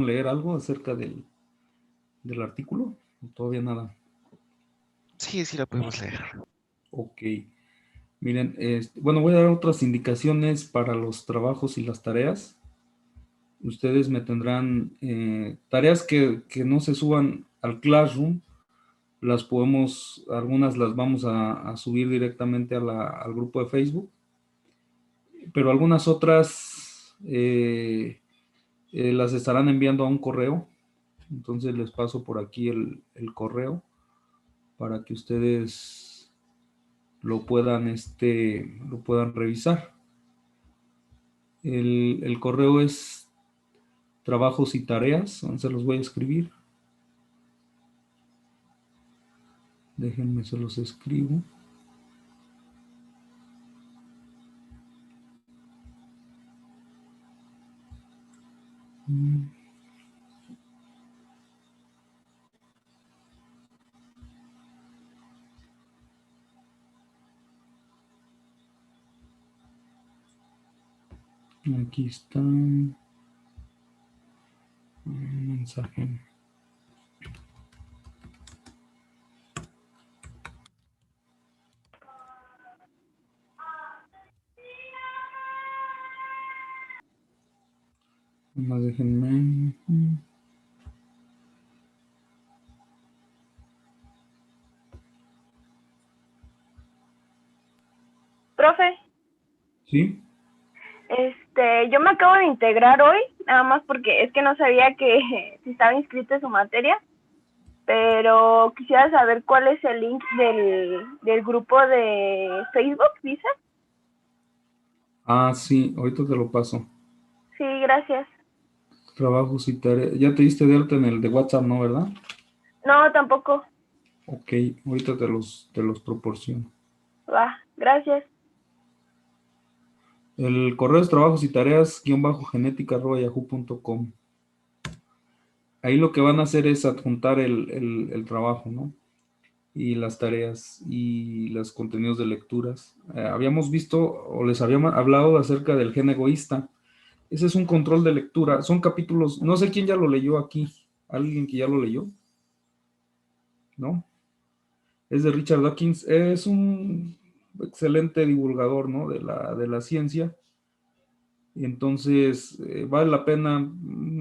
leer algo acerca del artículo? Todavía nada. Sí, sí la podemos leer. Ok. Miren, bueno, voy a dar otras indicaciones para los trabajos y las tareas. Ustedes me tendrán tareas que no se suban al Classroom, algunas las vamos a subir directamente al grupo de Facebook, pero algunas otras las estarán enviando a un correo. Entonces les paso por aquí el correo para que ustedes lo puedan revisar. El correo es trabajos y tareas, se los voy a escribir. Déjenme, se los escribo. Aquí está un mensaje. Más déjenme. Profe, ¿Sí? yo me acabo de integrar hoy, nada más porque es que no sabía que si estaba inscrito en su materia, pero quisiera saber cuál es el link del grupo de Facebook, ¿dice? Ah, sí, ahorita te lo paso. Sí, gracias. Trabajos y tareas. Ya te diste de alta en el de WhatsApp, ¿no, verdad? No, tampoco. Ok, ahorita te los proporciono. Va, gracias. El correo es trabajos y tareas _genética@yahoo.com. Ahí lo que van a hacer es adjuntar el trabajo, ¿no? Y las tareas y los contenidos de lecturas. Habíamos visto o les habíamos hablado acerca del gen egoísta. Ese es un control de lectura. Son capítulos, no sé quién ya lo leyó aquí. ¿Alguien que ya lo leyó? ¿No? Es de Richard Dawkins. Es un excelente divulgador, ¿no? De la ciencia. Y entonces vale la pena.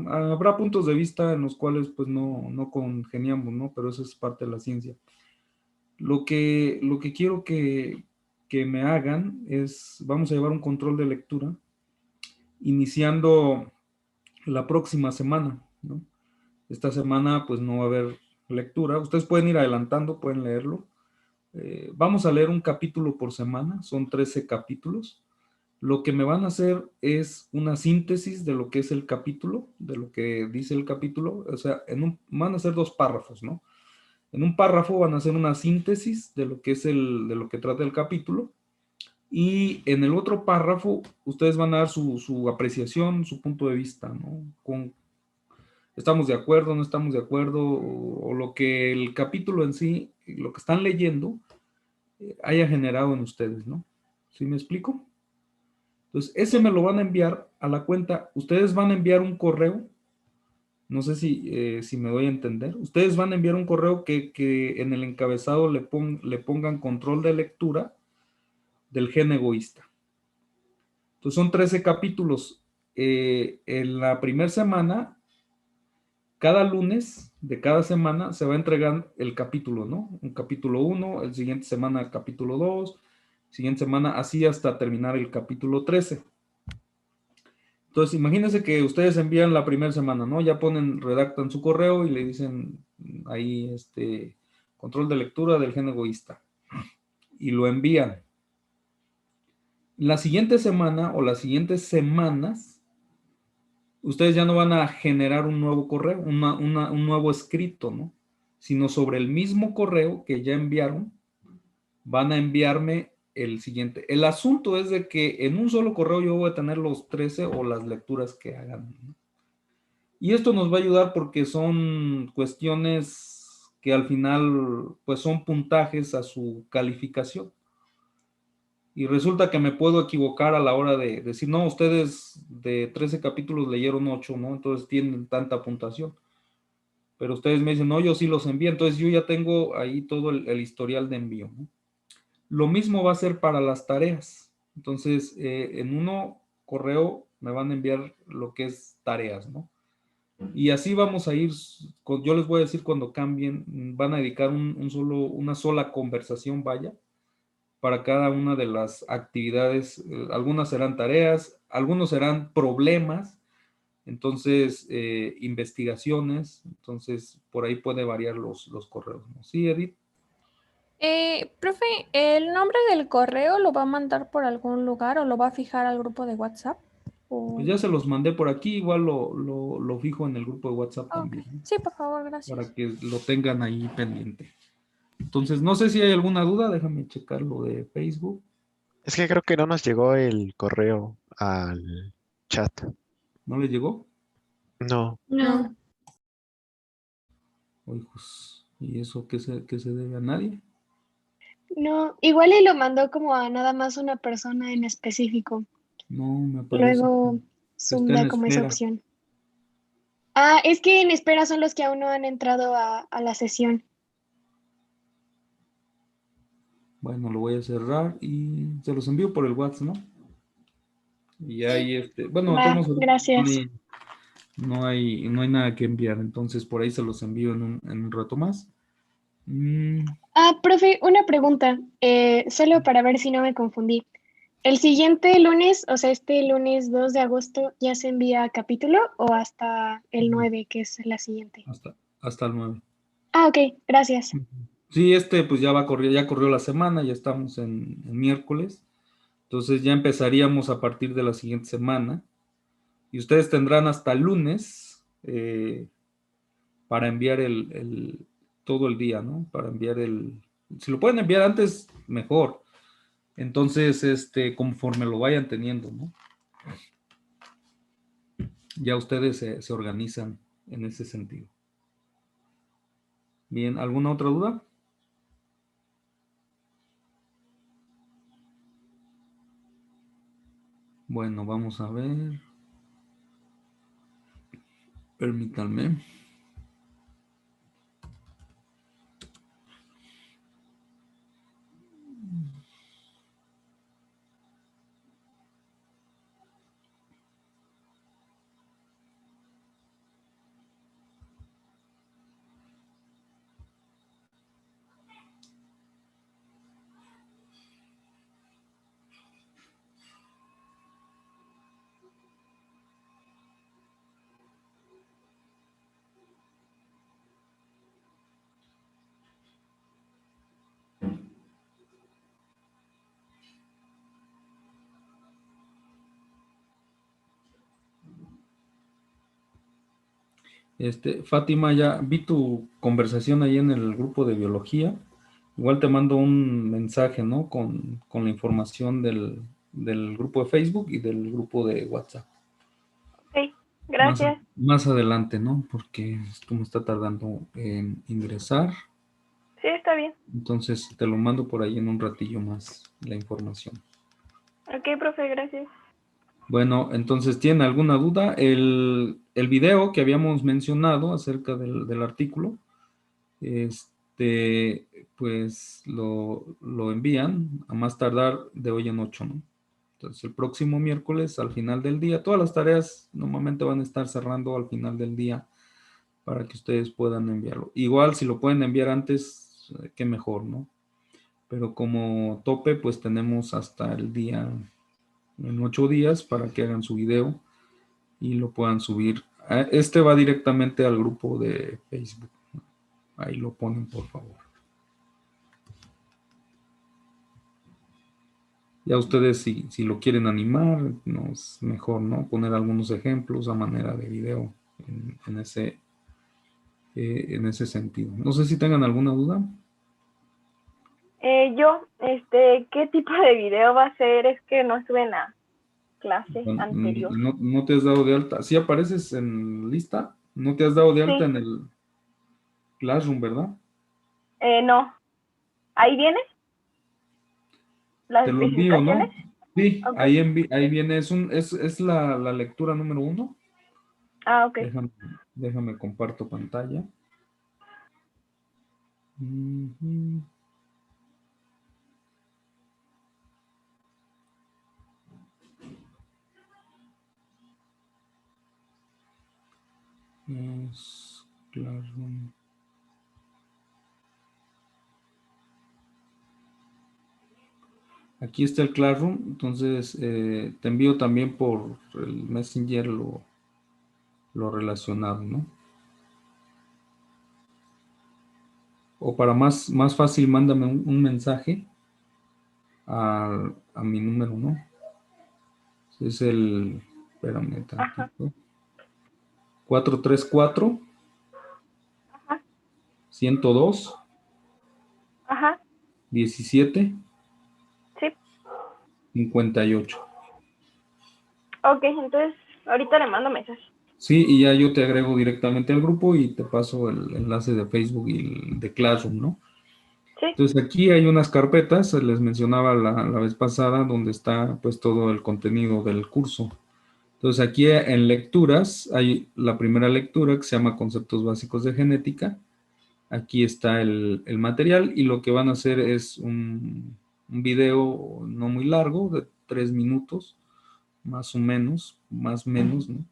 Habrá puntos de vista en los cuales pues no congeniamos, ¿no? Pero eso es parte de la ciencia. Lo que quiero que me hagan es, vamos a llevar un control de lectura iniciando la próxima semana, ¿no? Esta semana pues no va a haber lectura. Ustedes pueden ir adelantando, pueden leerlo. Vamos a leer un capítulo por semana, son 13 capítulos. Lo que me van a hacer es una síntesis de lo que es el capítulo, de lo que dice el capítulo. O sea, van a ser 2 párrafos, ¿no? En un párrafo van a hacer una síntesis de lo que es de lo que trata el capítulo. Y en el otro párrafo, ustedes van a dar su apreciación, su punto de vista, ¿no? ¿Estamos de acuerdo, no estamos de acuerdo? O lo que el capítulo en sí, lo que están leyendo, haya generado en ustedes, ¿no? ¿Sí me explico? Entonces, ese me lo van a enviar a la cuenta. Ustedes van a enviar un correo. No sé si me doy a entender. Ustedes van a enviar un correo que en el encabezado le pongan control de lectura del gen egoísta. Entonces son 13 capítulos. En la primera semana, cada lunes de cada semana se va a entregar el capítulo, ¿no? Un capítulo 1, el siguiente semana capítulo 2, siguiente semana así hasta terminar el capítulo 13. Entonces, imagínense que ustedes envían la primera semana, ¿no? Ya redactan su correo y le dicen ahí, control de lectura del gen egoísta. Y lo envían. La siguiente semana o las siguientes semanas, ustedes ya no van a generar un nuevo correo, un nuevo escrito, ¿no? Sino sobre el mismo correo que ya enviaron, van a enviarme el siguiente. El asunto es de que en un solo correo yo voy a tener los 13 o las lecturas que hagan, ¿no? Y esto nos va a ayudar porque son cuestiones que al final pues son puntajes a su calificación. y resulta que me puedo equivocar a la hora de decir, no, ustedes de 13 capítulos leyeron 8, ¿no? Entonces tienen tanta puntuación. Pero ustedes me dicen, no, yo sí los envío, entonces yo ya tengo ahí todo el historial de envío, ¿no? Lo mismo va a ser para las tareas. Entonces, en uno correo me van a enviar lo que es tareas, ¿no? Y así vamos a ir, yo les voy a decir cuando cambien, van a dedicar una sola conversación, vaya, para cada una de las actividades. Algunas serán tareas, algunos serán problemas, entonces investigaciones, entonces por ahí puede variar los correos, ¿no? Sí, Edith. Profe, ¿el nombre del correo lo va a mandar por algún lugar o lo va a fijar al grupo de WhatsApp? Pues ya se los mandé por aquí, igual lo fijo en el grupo de WhatsApp Ok, también, ¿no? sí, por favor, gracias. Para que lo tengan ahí pendiente. Entonces, no sé si hay alguna duda, déjame checar lo de Facebook. Es que creo que no nos llegó el correo al chat. ¿No les llegó? No, No. Uy, pues, ¿y eso qué se debe a nadie? No, igual y lo mandó como a nada más una persona en específico. No, me parece Luego que Zoom está en da como esa espera. opción. Ah, es que en espera son los que aún no han entrado a la sesión. Bueno, lo voy a cerrar y se los envío por el WhatsApp, ¿no? Y ahí, bueno, de todos Va, modos, gracias. no hay nada que enviar, entonces por ahí se los envío en un rato más. Ah, profe, una pregunta, solo para ver si no me confundí. ¿El siguiente lunes, o sea, este lunes 2 de agosto, ya se envía capítulo o hasta el 9, que es la siguiente? Hasta el 9. Ah, ok, gracias. Sí, pues ya ya corrió la semana, ya estamos en miércoles, entonces ya empezaríamos a partir de la siguiente semana y ustedes tendrán hasta el lunes para enviar todo el día, ¿no? Para enviar si lo pueden enviar antes, mejor. Entonces, conforme lo vayan teniendo, ¿no? Ya ustedes se organizan en ese sentido. Bien, ¿alguna otra duda? Bueno, vamos a ver. Permítanme. Fátima, ya vi tu conversación ahí en el grupo de biología. Igual te mando un mensaje, ¿no? Con la información del grupo de Facebook y del grupo de WhatsApp. Ok, Más, gracias. más adelante, ¿no? Porque esto me está tardando en ingresar. Sí, está bien. Entonces te lo mando por ahí en un ratillo más la información. Ok, profe, gracias. Bueno, entonces, ¿tienen alguna duda? El video que habíamos mencionado acerca del artículo, pues lo envían a más tardar de hoy en 8, ¿no? Entonces, el próximo miércoles, al final del día, todas las tareas normalmente van a estar cerrando al final del día para que ustedes puedan enviarlo. Igual, si lo pueden enviar antes, qué mejor, ¿no? Pero como tope, pues tenemos hasta el día, en 8 días, para que hagan su video y lo puedan subir. Va directamente al grupo de Facebook. Ahí lo ponen, por favor. Ya ustedes, si lo quieren animar, no es mejor, ¿no? Poner algunos ejemplos a manera de video en ese sentido. No sé si tengan alguna duda. ¿Qué tipo de video va a ser? Es que no estuve en la clase anterior. No te has dado de alta. ¿Sí apareces en lista? No te has dado de alta Sí, en el Classroom, ¿verdad? no. ¿Ahí viene? las Te lo envío, ¿no? especificaciones. Sí, Ok. ahí viene, es la lectura número 1. Ah, ok. Déjame comparto pantalla. Ujú. Classroom. Aquí está el Classroom, entonces te envío también por el Messenger lo relacionado, ¿no? O para más fácil, mándame un mensaje a mi número, ¿no? Es espérame Ajá. tantito, 434 Ajá. 102 Ajá. 17 Sí. 58. Ok, entonces ahorita le mando mensaje. Sí, y ya yo te agrego directamente al grupo y te paso el enlace de Facebook y el de Classroom, ¿no? Sí. Entonces aquí hay unas carpetas, les mencionaba la vez pasada, donde está pues todo el contenido del curso. Entonces aquí en lecturas hay la primera lectura que se llama Conceptos Básicos de Genética. Aquí está el material y lo que van a hacer es un video no muy largo, de 3 minutos, más o menos, más o menos, ¿no?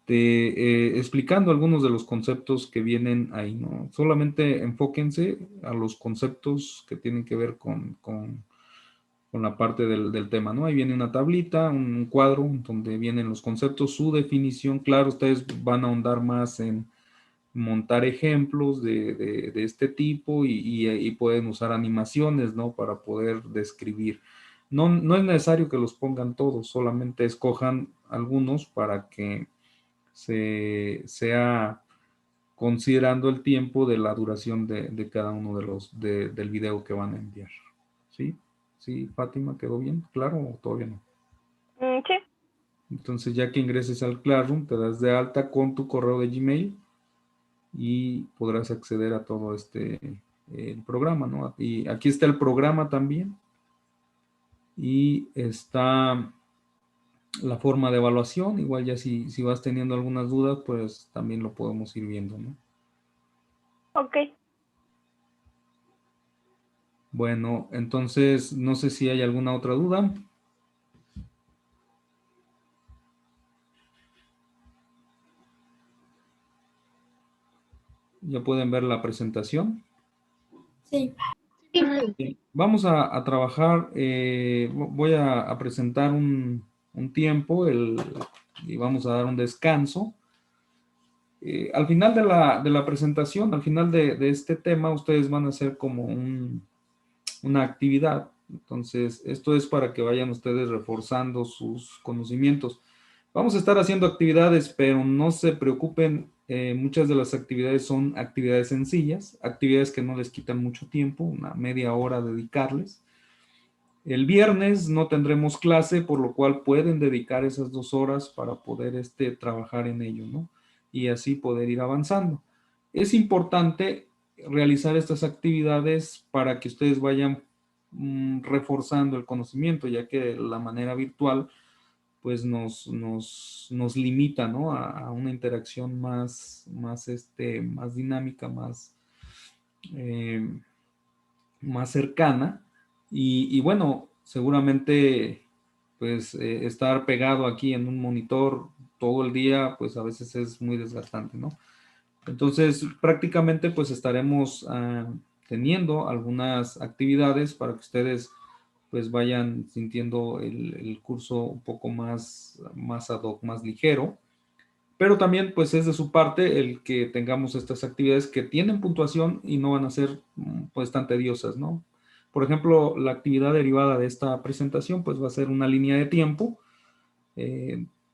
Explicando algunos de los conceptos que vienen ahí, ¿no? Solamente enfóquense a los conceptos que tienen que ver con la parte del tema, ¿no? Ahí viene una tablita, un cuadro donde vienen los conceptos, su definición. Claro, ustedes van a ahondar más en montar ejemplos de este tipo y pueden usar animaciones, ¿no? Para poder describir. No es necesario que los pongan todos, solamente escojan algunos para que sea considerando el tiempo de la duración de cada uno del video que van a enviar. ¿Sí? ¿Sí, Fátima, quedó bien? ¿Claro o todavía no? Sí. Entonces, ya que ingreses al Classroom, te das de alta con tu correo de Gmail y podrás acceder a todo el programa, ¿no? Y aquí está el programa también y está la forma de evaluación. Igual ya si vas teniendo algunas dudas, pues también lo podemos ir viendo, ¿no? Ok. Bueno, entonces no sé si hay alguna otra duda. Ya pueden ver la presentación. Sí. Vamos a trabajar, voy a presentar un tiempo y vamos a dar un descanso. Al final de la presentación, al final de este tema, ustedes van a hacer como una actividad. Entonces, esto es para que vayan ustedes reforzando sus conocimientos. Vamos a estar haciendo actividades, pero no se preocupen, muchas de las actividades son actividades sencillas, actividades que no les quitan mucho tiempo, una media hora dedicarles. El viernes no tendremos clase, por lo cual pueden dedicar esas 2 horas para poder trabajar en ello, ¿no? Y así poder ir avanzando. Es importante realizar estas actividades para que ustedes vayan reforzando el conocimiento, ya que la manera virtual pues nos limita, ¿no? A una interacción más dinámica, eh, más cercana. Y bueno, seguramente pues estar pegado aquí en un monitor todo el día, pues a veces es muy desgastante, ¿no? Entonces, prácticamente pues estaremos teniendo algunas actividades para que ustedes pues vayan sintiendo el curso un poco más ad hoc, más ligero. Pero también pues es de su parte el que tengamos estas actividades que tienen puntuación y no van a ser pues tan tediosas, ¿no? Por ejemplo, la actividad derivada de esta presentación pues va a ser una línea de tiempo.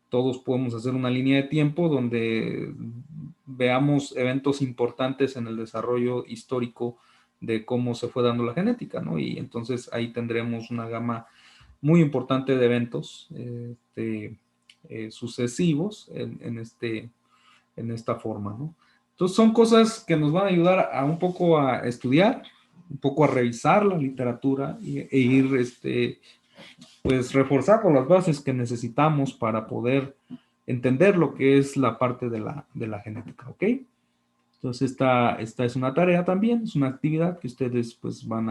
Todos podemos hacer una línea de tiempo donde veamos eventos importantes en el desarrollo histórico de cómo se fue dando la genética, ¿no? Y entonces ahí tendremos una gama muy importante de eventos sucesivos en esta forma, ¿no? Entonces son cosas que nos van a ayudar a un poco a estudiar, un poco a revisar la literatura e ir pues reforzando las bases que necesitamos para poder entender lo que es la parte de la genética, ¿ok? Entonces esta es una tarea también, es una actividad que ustedes pues van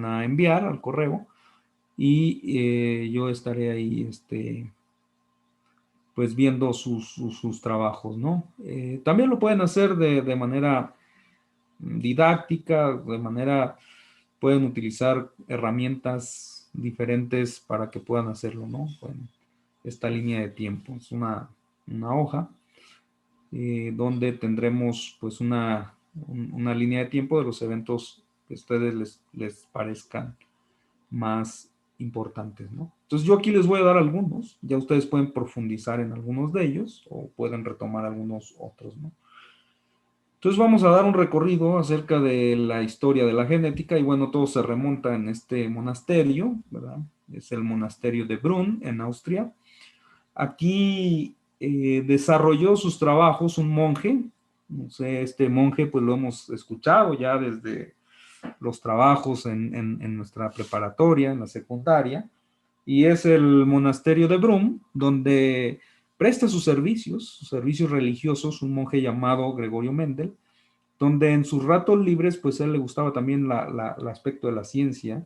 a enviar al correo y yo estaré ahí pues viendo sus trabajos, ¿no? También lo pueden hacer de manera didáctica, pueden utilizar herramientas diferentes para que puedan hacerlo, ¿no? Bueno, esta línea de tiempo es una hoja donde tendremos pues una línea de tiempo de los eventos que a ustedes les parezcan más importantes, ¿no? Entonces yo aquí les voy a dar algunos, ya ustedes pueden profundizar en algunos de ellos o pueden retomar algunos otros, ¿no? Entonces vamos a dar un recorrido acerca de la historia de la genética y bueno, todo se remonta en este monasterio, ¿verdad? Es el monasterio de Brunn en Austria. Aquí desarrolló sus trabajos un monje, no sé, este monje pues lo hemos escuchado ya desde los trabajos en nuestra preparatoria, en la secundaria, y es el monasterio de Brunn, donde presta sus servicios religiosos, un monje llamado Gregorio Mendel, donde en sus ratos libres, pues a él le gustaba también el aspecto de la ciencia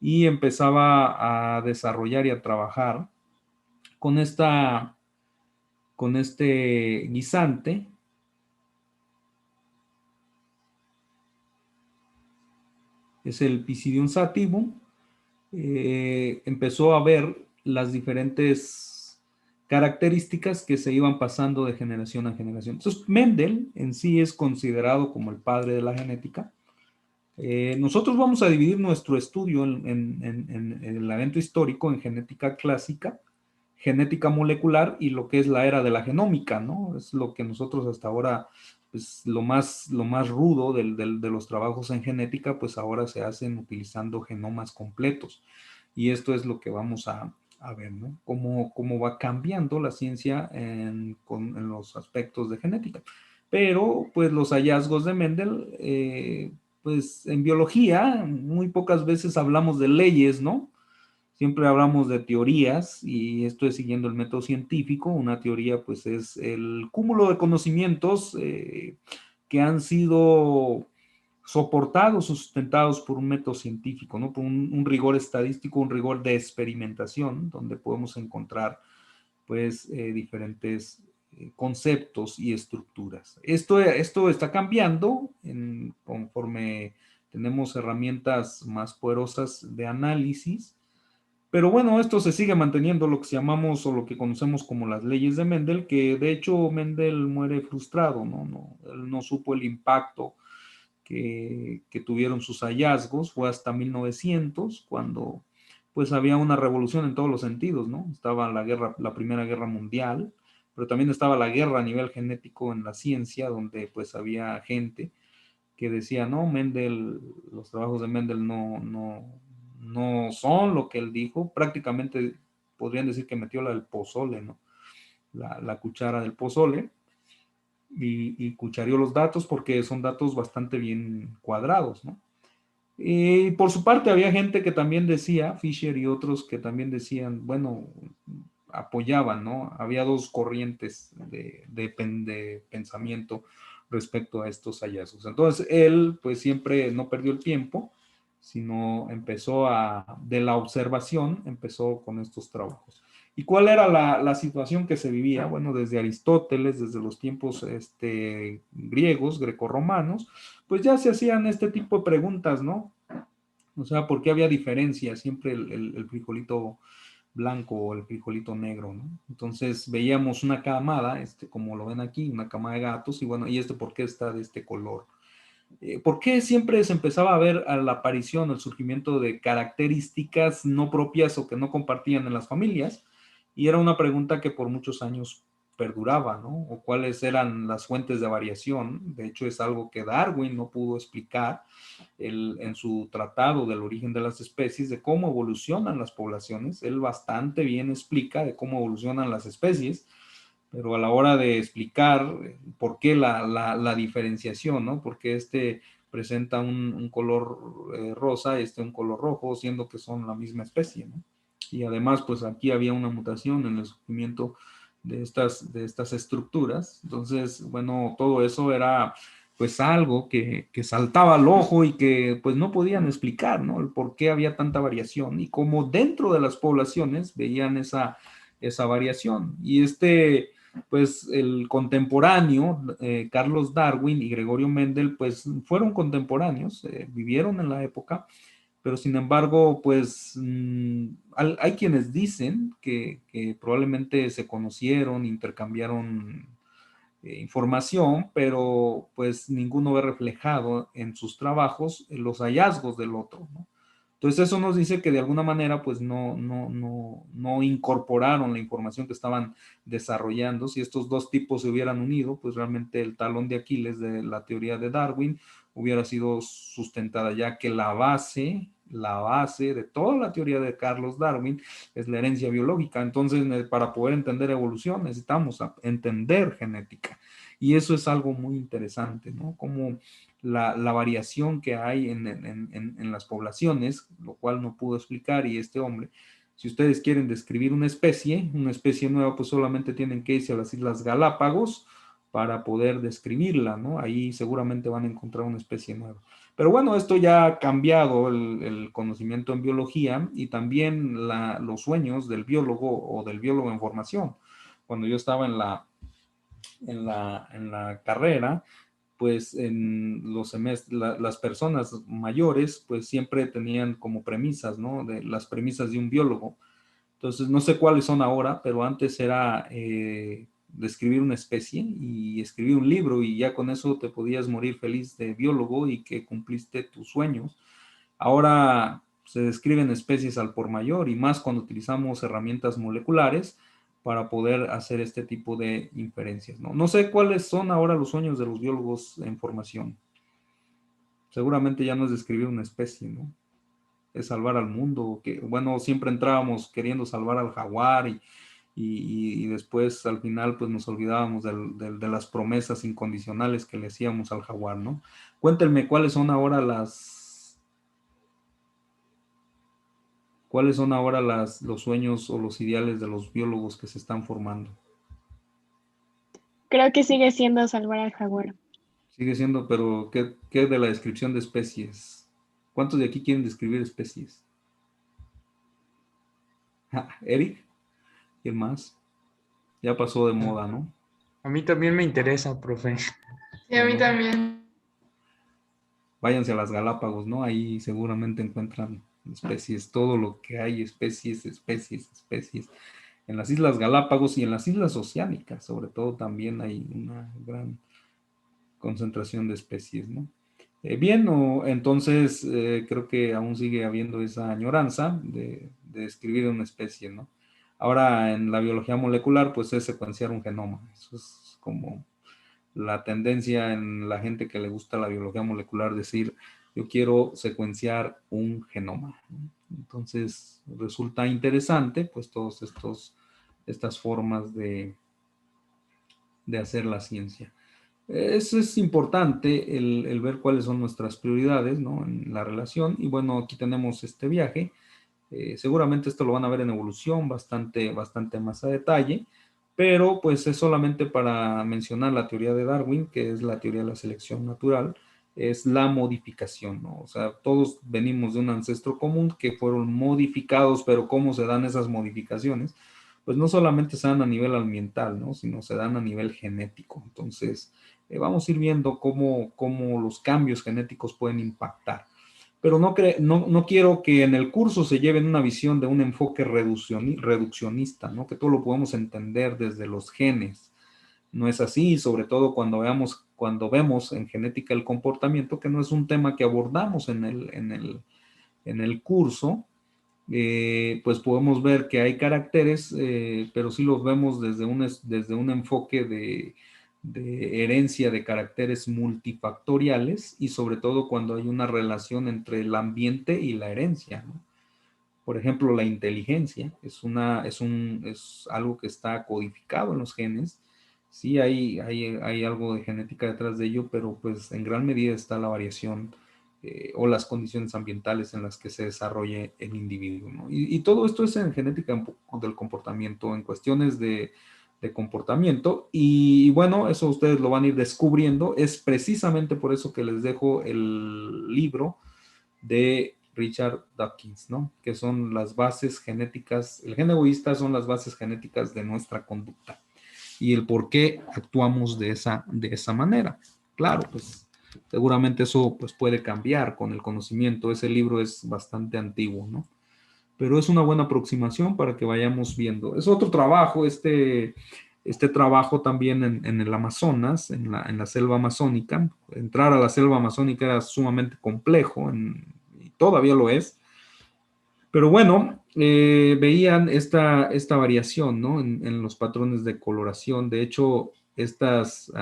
y empezaba a desarrollar y a trabajar con este guisante. Es el Pisidium sativum. Empezó a ver las diferentes características que se iban pasando de generación a generación. Entonces, Mendel en sí es considerado como el padre de la genética. Nosotros vamos a dividir nuestro estudio en el evento histórico en genética clásica, genética molecular y lo que es la era de la genómica, ¿no? Es lo que nosotros hasta ahora, pues lo más rudo de los trabajos en genética, pues ahora se hacen utilizando genomas completos. Y esto es lo que vamos a ver, ¿no? Cómo va cambiando la ciencia en los aspectos de genética. Pero, pues los hallazgos de Mendel, pues en biología muy pocas veces hablamos de leyes, ¿no? Siempre hablamos de teorías y esto es siguiendo el método científico. Una teoría pues es el cúmulo de conocimientos que han sido soportados, sustentados por un método científico, ¿no? Por un rigor estadístico, un rigor de experimentación, donde podemos encontrar pues diferentes conceptos y estructuras. Esto está cambiando conforme tenemos herramientas más poderosas de análisis. Pero bueno, esto se sigue manteniendo lo que llamamos o lo que conocemos como las leyes de Mendel, que de hecho Mendel muere frustrado, ¿no? Él no supo el impacto que tuvieron sus hallazgos, fue hasta 1900 cuando pues había una revolución en todos los sentidos, ¿no? Estaba la Primera Guerra Mundial, pero también estaba la guerra a nivel genético en la ciencia, donde pues había gente que decía, no, Mendel, los trabajos de Mendel no son lo que él dijo, prácticamente podrían decir que metió la del pozole, ¿no? La cuchara del pozole y cuchareó los datos porque son datos bastante bien cuadrados, ¿no? Y por su parte había gente que también decía, Fisher y otros que también decían, bueno, apoyaban, ¿no? Había dos corrientes de pensamiento respecto a estos hallazgos. Entonces él pues siempre no perdió el tiempo, sino de la observación, empezó con estos trabajos. ¿Y cuál era la situación que se vivía? Bueno, desde Aristóteles, desde los tiempos griegos, grecorromanos, pues ya se hacían este tipo de preguntas, ¿no? O sea, ¿por qué había diferencia? Siempre el frijolito blanco o el frijolito negro, ¿no? Entonces veíamos una camada, como lo ven aquí, una camada de gatos, y bueno, ¿y por qué está de este color? ¿Por qué siempre se empezaba a ver a la aparición, el surgimiento de características no propias o que no compartían en las familias? Y era una pregunta que por muchos años perduraba, ¿no? O cuáles eran las fuentes de variación. De hecho, es algo que Darwin no pudo explicar en su tratado del origen de las especies, de cómo evolucionan las poblaciones. Él bastante bien explica de cómo evolucionan las especies, pero a la hora de explicar por qué la diferenciación, ¿no? Porque presenta un color rosa, un color rojo, siendo que son la misma especie, ¿no? Y además, pues aquí había una mutación en el surgimiento de estas estructuras. Entonces, bueno, todo eso era pues algo que saltaba al ojo y que pues no podían explicar, ¿no? El por qué había tanta variación y cómo dentro de las poblaciones veían esa variación. Y pues el contemporáneo, Carlos Darwin y Gregorio Mendel, pues fueron contemporáneos, vivieron en la época, pero sin embargo, pues hay quienes dicen que probablemente se conocieron, intercambiaron información, pero pues ninguno ve reflejado en sus trabajos los hallazgos del otro, ¿no? Entonces eso nos dice que de alguna manera pues no incorporaron la información que estaban desarrollando. Si estos dos tipos se hubieran unido, pues realmente el talón de Aquiles de la teoría de Darwin hubiera sido sustentada, ya que la base de toda la teoría de Carlos Darwin es la herencia biológica. Entonces, para poder entender evolución necesitamos entender genética. Y eso es algo muy interesante, ¿no? Como la variación que hay en las poblaciones, lo cual no pudo explicar, y este hombre, si ustedes quieren describir una especie nueva, pues solamente tienen que irse a las Islas Galápagos para poder describirla, ¿no? Ahí seguramente van a encontrar una especie nueva. Pero bueno, esto ya ha cambiado el conocimiento en biología y también los sueños del biólogo o del biólogo en formación. Cuando yo estaba en la carrera, pues en los semestres, las personas mayores, pues siempre tenían como premisas, ¿no? Las premisas de un biólogo. Entonces, no sé cuáles son ahora, pero antes era describir una especie y escribir un libro y ya con eso te podías morir feliz de biólogo y que cumpliste tus sueños. Ahora se describen especies al por mayor y más cuando utilizamos herramientas moleculares para poder hacer este tipo de inferencias, ¿no? No sé cuáles son ahora los sueños de los biólogos en formación. Seguramente ya no es describir una especie, ¿no? Es salvar al mundo, que bueno, siempre entrábamos queriendo salvar al jaguar y después al final pues nos olvidábamos de las promesas incondicionales que le hacíamos al jaguar, ¿no? Cuéntenme cuáles son ahora los sueños o los ideales de los biólogos que se están formando. Creo que sigue siendo salvar al jaguar. Sigue siendo, pero ¿qué de la descripción de especies? ¿Cuántos de aquí quieren describir especies? Eric, ¿quién más? Ya pasó de moda, ¿no? A mí también me interesa, profe. Sí, a mí también. Váyanse a las Galápagos, ¿no? Ahí seguramente encuentran especies, todo lo que hay, especies. En las Islas Galápagos y en las Islas Oceánicas, sobre todo, también hay una gran concentración de especies, ¿no? Bien, entonces creo que aún sigue habiendo esa añoranza de describir una especie, ¿no? Ahora en la biología molecular, pues es secuenciar un genoma. Eso es como la tendencia en la gente que le gusta la biología molecular, decir, yo quiero secuenciar un genoma, ¿no? Entonces resulta interesante, pues todas estas formas de hacer la ciencia. Eso es importante, el ver cuáles son nuestras prioridades, ¿no? En la relación. Y bueno, aquí tenemos este viaje. Seguramente esto lo van a ver en evolución bastante más a detalle, pero pues es solamente para mencionar la teoría de Darwin, que es la teoría de la selección natural, es la modificación, ¿no? O sea, todos venimos de un ancestro común que fueron modificados, pero ¿cómo se dan esas modificaciones? Pues no solamente se dan a nivel ambiental, ¿no? Sino se dan a nivel genético. Entonces, vamos a ir viendo cómo los cambios genéticos pueden impactar. Pero no quiero que en el curso se lleven una visión de un enfoque reduccionista, ¿no? Que todo lo podemos entender desde los genes. No es así, sobre todo cuando vemos en genética el comportamiento, que no es un tema que abordamos en el curso, pues podemos ver que hay caracteres, pero sí los vemos desde un enfoque de herencia de caracteres multifactoriales y sobre todo cuando hay una relación entre el ambiente y la herencia, ¿no? Por ejemplo, la inteligencia es algo que está codificado en los genes Sí, hay algo de genética detrás de ello, pero pues en gran medida está la variación o las condiciones ambientales en las que se desarrolle el individuo, ¿no? Y todo esto es en genética del comportamiento, en cuestiones de comportamiento. Y bueno, eso ustedes lo van a ir descubriendo. Es precisamente por eso que les dejo el libro de Richard Dawkins, ¿no? Que son las bases genéticas, el gen egoísta son las bases genéticas de nuestra conducta y el por qué actuamos de esa manera. Claro, pues seguramente eso pues, puede cambiar con el conocimiento. Ese libro es bastante antiguo, ¿no? Pero es una buena aproximación para que vayamos viendo. Es otro trabajo, este trabajo también en el Amazonas, en la selva amazónica. Entrar a la selva amazónica era sumamente complejo, y todavía lo es. Pero bueno, veían esta variación, ¿no? En los patrones de coloración. De hecho, estas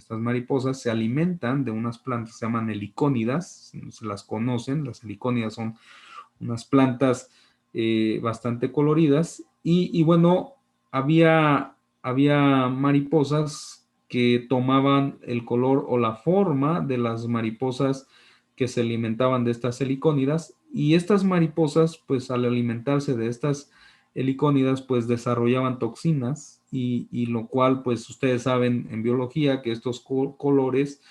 mariposas se alimentan de unas plantas, se llaman helicónidas, no se las conocen. Las helicónidas son unas plantas bastante coloridas. Y bueno, había mariposas que tomaban el color o la forma de las mariposas que se alimentaban de estas helicónidas, y estas mariposas, pues al alimentarse de estas helicónidas, pues desarrollaban toxinas, y lo cual, pues ustedes saben en biología que estos colores,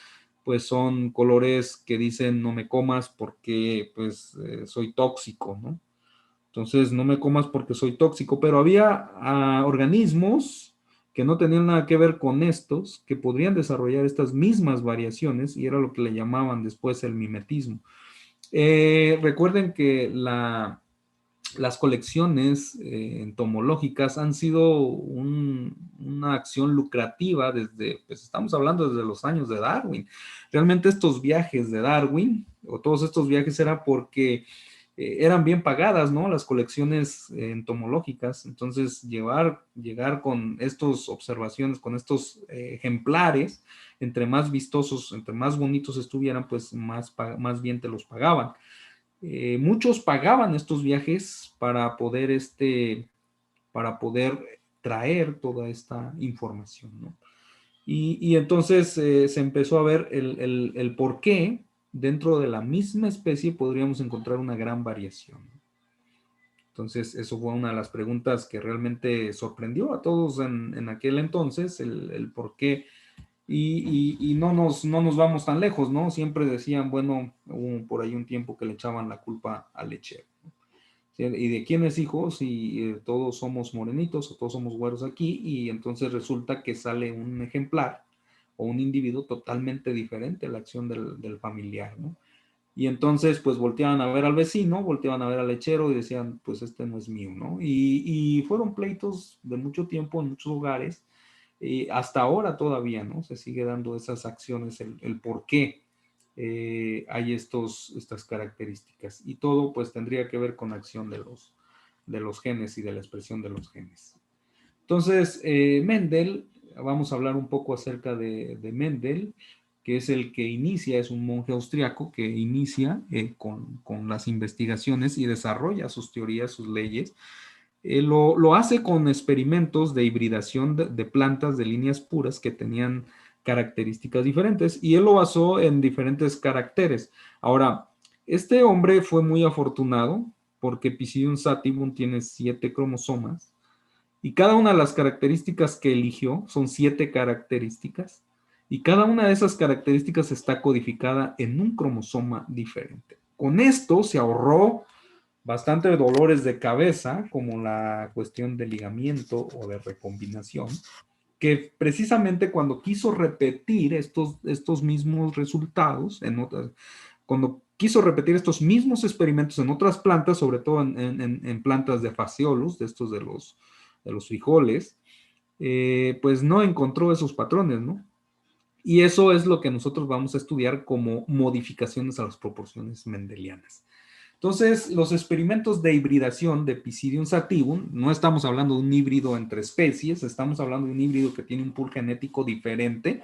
pues son colores que dicen no me comas porque pues soy tóxico, ¿no? Entonces no me comas porque soy tóxico, pero había organismos que no tenían nada que ver con estos, que podrían desarrollar estas mismas variaciones, y era lo que le llamaban después el mimetismo. Recuerden que las colecciones entomológicas han sido una acción lucrativa desde, pues estamos hablando desde los años de Darwin. Realmente estos viajes de Darwin, o todos estos viajes, era porque eran bien pagadas, ¿no? Las colecciones entomológicas. Entonces, llegar con estas observaciones, con estos ejemplares, entre más vistosos, entre más bonitos estuvieran, pues más bien te los pagaban. Muchos pagaban estos viajes para poder traer toda esta información, ¿no? Y entonces se empezó a ver el por qué dentro de la misma especie podríamos encontrar una gran variación. Entonces, eso fue una de las preguntas que realmente sorprendió a todos en aquel entonces, el por qué. Y no nos vamos tan lejos, ¿no? Siempre decían, bueno, hubo por ahí un tiempo que le echaban la culpa al lechero, ¿no? ¿Sí? ¿Y de quién es hijo? Si todos somos morenitos o todos somos güeros aquí, y entonces resulta que sale un ejemplar o un individuo totalmente diferente a la acción del familiar, ¿no? Y entonces, pues volteaban a ver al vecino, volteaban a ver al lechero y decían, pues este no es mío, ¿no? Y fueron pleitos de mucho tiempo en muchos hogares, hasta ahora todavía, ¿no? Se sigue dando esas acciones, el por qué hay estas características. Y todo, pues, tendría que ver con la acción de los genes y de la expresión de los genes. Entonces, Mendel, vamos a hablar un poco acerca de Mendel, que es el que inicia, es un monje austriaco que inicia con las investigaciones y desarrolla sus teorías, sus leyes. Lo hace con experimentos de hibridación de plantas de líneas puras que tenían características diferentes, y él lo basó en diferentes caracteres. Ahora, este hombre fue muy afortunado porque Pisidium sativum tiene 7 cromosomas, y cada una de las características que eligió son 7 características, y cada una de esas características está codificada en un cromosoma diferente. Con esto se ahorró bastante dolores de cabeza, como la cuestión de ligamiento o de recombinación, que precisamente cuando quiso repetir estos mismos resultados, cuando quiso repetir estos mismos experimentos en otras plantas, sobre todo en plantas de Phaseolus, de estos de los frijoles, pues no encontró esos patrones, ¿no? Y eso es lo que nosotros vamos a estudiar como modificaciones a las proporciones mendelianas. Entonces, los experimentos de hibridación de Pisidium sativum, no estamos hablando de un híbrido entre especies, estamos hablando de un híbrido que tiene un pool genético diferente.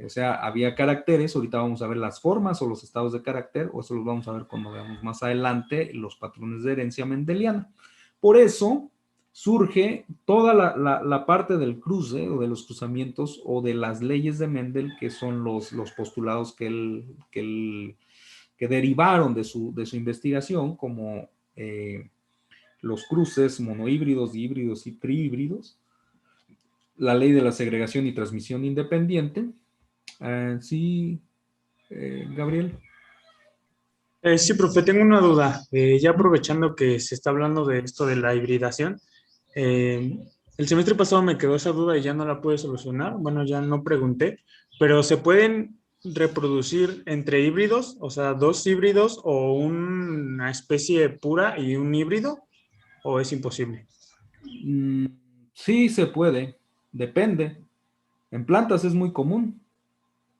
O sea, había caracteres, ahorita vamos a ver las formas o los estados de carácter, o eso los vamos a ver cuando veamos más adelante los patrones de herencia mendeliana. Por eso, surge toda la parte del cruce o de los cruzamientos o de las leyes de Mendel, que son los postulados que derivaron de su investigación, como los cruces monohíbridos, dihíbridos y trihíbridos, la ley de la segregación y transmisión independiente. Sí, Gabriel. Sí, profe, tengo una duda. Ya aprovechando que se está hablando de esto de la hibridación, el semestre pasado me quedó esa duda y ya no la pude solucionar. Bueno, ya no pregunté, pero ¿se pueden reproducir entre híbridos? O sea, dos híbridos o una especie pura y un híbrido, ¿o es imposible? Sí, se puede. Depende. En plantas es muy común.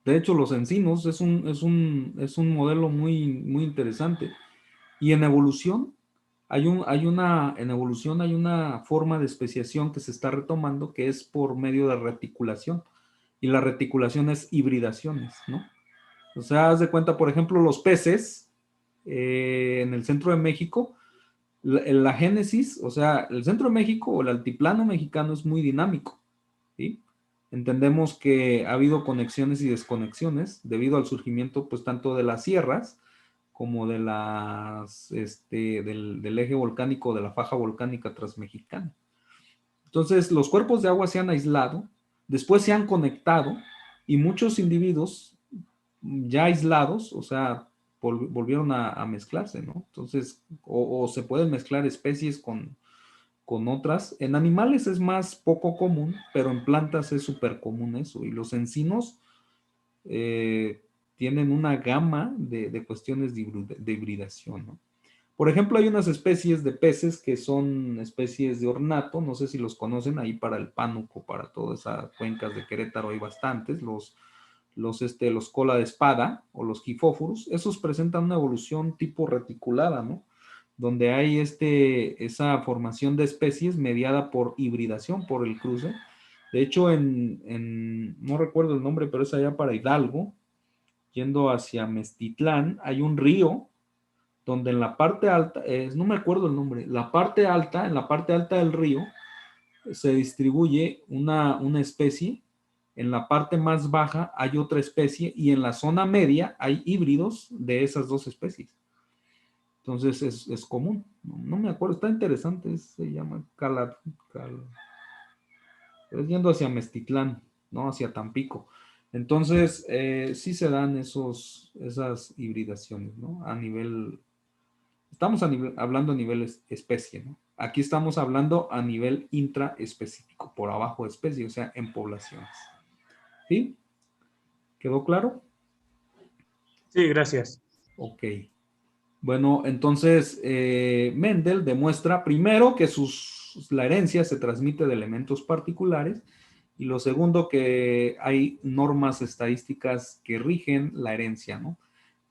De hecho, los encinos es un modelo muy, muy interesante. Y en evolución, en evolución hay una forma de especiación que se está retomando, que es por medio de reticulación. Y la reticulación es hibridaciones, ¿no? O sea, haz de cuenta, por ejemplo, los peces en el centro de México, la génesis, o sea, el centro de México o el altiplano mexicano es muy dinámico, ¿sí? Entendemos que ha habido conexiones y desconexiones debido al surgimiento, pues, tanto de las sierras como de del eje volcánico, de la faja volcánica transmexicana. Entonces, los cuerpos de agua se han aislado, después se han conectado y muchos individuos ya aislados, o sea, volvieron a mezclarse, ¿no? Entonces, o se pueden mezclar especies con otras. En animales es más poco común, pero en plantas es súper común eso. Y los encinos tienen una gama de cuestiones de hibridación, ¿no? Por ejemplo, hay unas especies de peces que son especies de ornato, no sé si los conocen, ahí para el Pánuco, para todas esas cuencas de Querétaro hay bastantes, los cola de espada o los quifóforos, esos presentan una evolución tipo reticulada, ¿no? Donde hay esa formación de especies mediada por hibridación, por el cruce. De hecho, no recuerdo el nombre, pero es allá para Hidalgo, yendo hacia Mestitlán, hay un río donde en la parte alta, no me acuerdo el nombre, en la parte alta del río se distribuye una especie, en la parte más baja hay otra especie y en la zona media hay híbridos de esas dos especies. Entonces es común. No me acuerdo, está interesante, se llama es yendo hacia Mestitlán, ¿no? Hacia Tampico. Entonces, sí se dan esas hibridaciones, ¿no? Estamos hablando a nivel especie, ¿no? Aquí estamos hablando a nivel intraespecífico, por abajo de especie, o sea, en poblaciones. ¿Sí? ¿Quedó claro? Sí, gracias. Ok. Bueno, entonces Mendel demuestra primero que la herencia se transmite de elementos particulares y lo segundo que hay normas estadísticas que rigen la herencia, ¿no?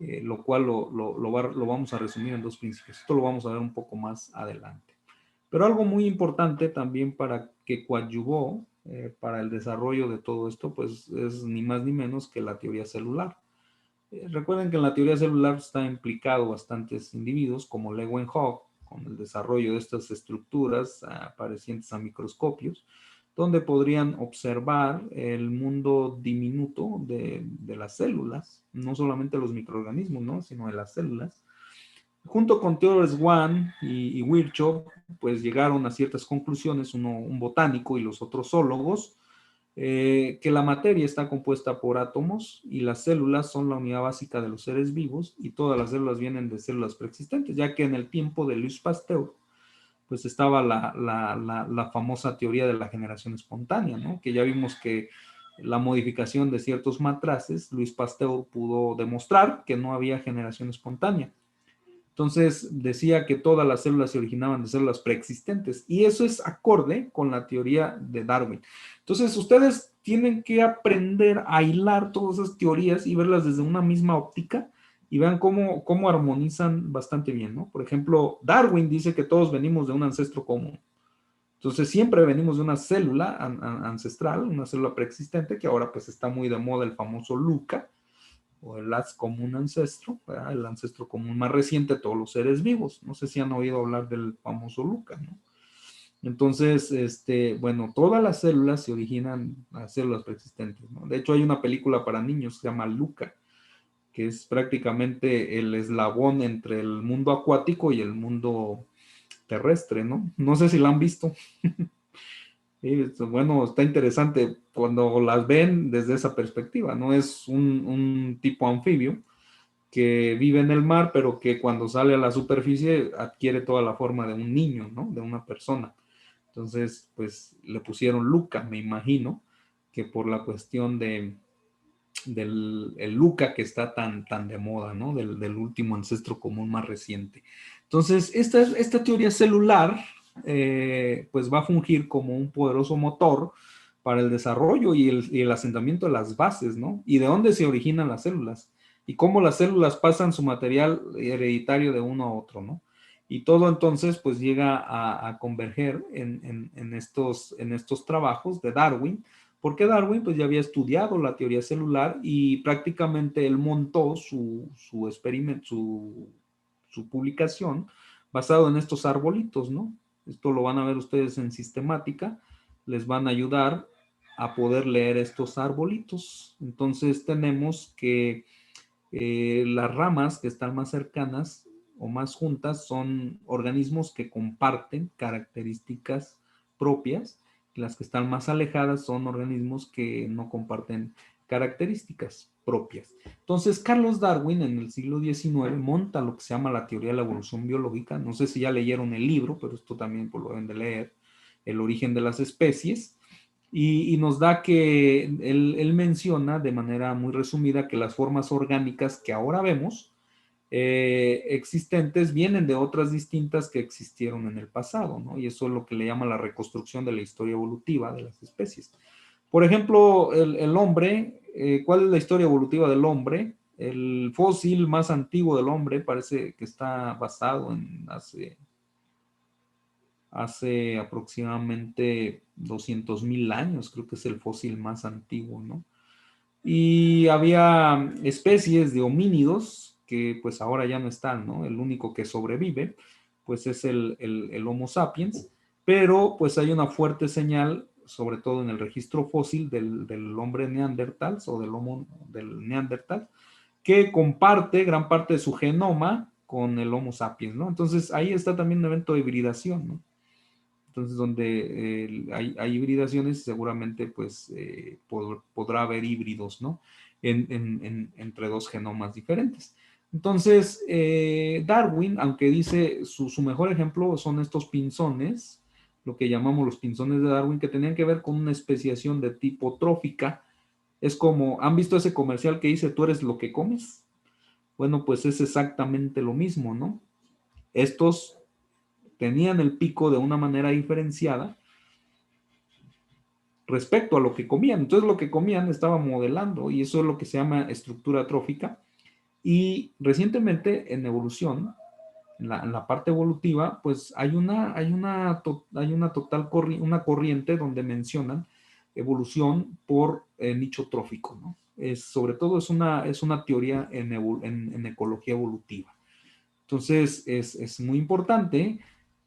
Lo cual lo vamos a resumir en dos principios. Esto lo vamos a ver un poco más adelante. Pero algo muy importante también para que coadyuvó para el desarrollo de todo esto, pues es ni más ni menos que la teoría celular. Recuerden que en la teoría celular está implicado bastantes individuos como Leeuwenhoek con el desarrollo de estas estructuras parecientes a microscopios, donde podrían observar el mundo diminuto de las células, no solamente los microorganismos, ¿no? Sino de las células. Junto con Theodor Schwann y Virchow, pues llegaron a ciertas conclusiones, un botánico y los otros zoólogos, que la materia está compuesta por átomos y las células son la unidad básica de los seres vivos y todas las células vienen de células preexistentes, ya que en el tiempo de Louis Pasteur, pues estaba la famosa teoría de la generación espontánea, ¿no? Que ya vimos que la modificación de ciertos matraces, Louis Pasteur pudo demostrar que no había generación espontánea. Entonces decía que todas las células se originaban de células preexistentes y eso es acorde con la teoría de Darwin. Entonces ustedes tienen que aprender a hilar todas esas teorías y verlas desde una misma óptica y vean cómo armonizan bastante bien, ¿no? Por ejemplo, Darwin dice que todos venimos de un ancestro común. Entonces siempre venimos de una célula ancestral, una célula preexistente, que ahora pues está muy de moda el famoso LUCA, o el last común ancestro, ¿verdad? El ancestro común más reciente de todos los seres vivos. No sé si han oído hablar del famoso LUCA, ¿no? Entonces, bueno, todas las células se originan a células preexistentes, ¿no? De hecho, hay una película para niños que se llama Luca, que es prácticamente el eslabón entre el mundo acuático y el mundo terrestre, ¿no? No sé si la han visto. Bueno, está interesante cuando las ven desde esa perspectiva, ¿no? Es un tipo anfibio que vive en el mar, pero que cuando sale a la superficie adquiere toda la forma de un niño, ¿no? De una persona. Entonces, pues le pusieron Luca, me imagino, que por la cuestión del el Luca que está tan de moda, ¿no? Del último ancestro común más reciente. Entonces, esta teoría celular, pues va a fungir como un poderoso motor para el desarrollo y el asentamiento de las bases, ¿no? Y de dónde se originan las células y cómo las células pasan su material hereditario de uno a otro, ¿no? Y todo entonces pues llega a converger en estos trabajos de Darwin, porque Darwin pues ya había estudiado la teoría celular y prácticamente él montó su experimento, su publicación basado en estos arbolitos, ¿no? Esto lo van a ver ustedes en sistemática, les van a ayudar a poder leer estos arbolitos. Entonces tenemos que las ramas que están más cercanas o más juntas son organismos que comparten características propias. Las que están más alejadas son organismos que no comparten características propias. Entonces, Carlos Darwin en el siglo XIX monta lo que se llama la teoría de la evolución biológica. No sé si ya leyeron el libro, pero esto también pues, lo deben de leer, El origen de las especies. Y nos da que él menciona de manera muy resumida que las formas orgánicas que ahora vemos existentes vienen de otras distintas que existieron en el pasado, ¿no? Y eso es lo que le llama la reconstrucción de la historia evolutiva de las especies. Por ejemplo, el hombre, ¿cuál es la historia evolutiva del hombre? El fósil más antiguo del hombre parece que está basado en hace aproximadamente 200,000 años, creo que es el fósil más antiguo, ¿no? Y había especies de homínidos que pues ahora ya no están, ¿no? El único que sobrevive pues es el Homo sapiens, pero pues hay una fuerte señal, sobre todo en el registro fósil del hombre neandertal o del neandertal, que comparte gran parte de su genoma con el Homo sapiens, ¿no? Entonces ahí está también un evento de hibridación, ¿no? Entonces, donde hay hibridaciones, seguramente pues podrá haber híbridos, ¿no? Entre dos genomas diferentes. Entonces, Darwin, aunque dice su mejor ejemplo son estos pinzones, lo que llamamos los pinzones de Darwin, que tenían que ver con una especiación de tipo trófica. Es como, ¿han visto ese comercial que dice, tú eres lo que comes? Bueno, pues es exactamente lo mismo, ¿no? Estos tenían el pico de una manera diferenciada respecto a lo que comían. Entonces lo que comían estaba modelando y eso es lo que se llama estructura trófica. Y recientemente en evolución, en la parte evolutiva, pues hay una corriente donde mencionan evolución por nicho trófico, ¿no? Sobre todo es una teoría en ecología evolutiva. Entonces es muy importante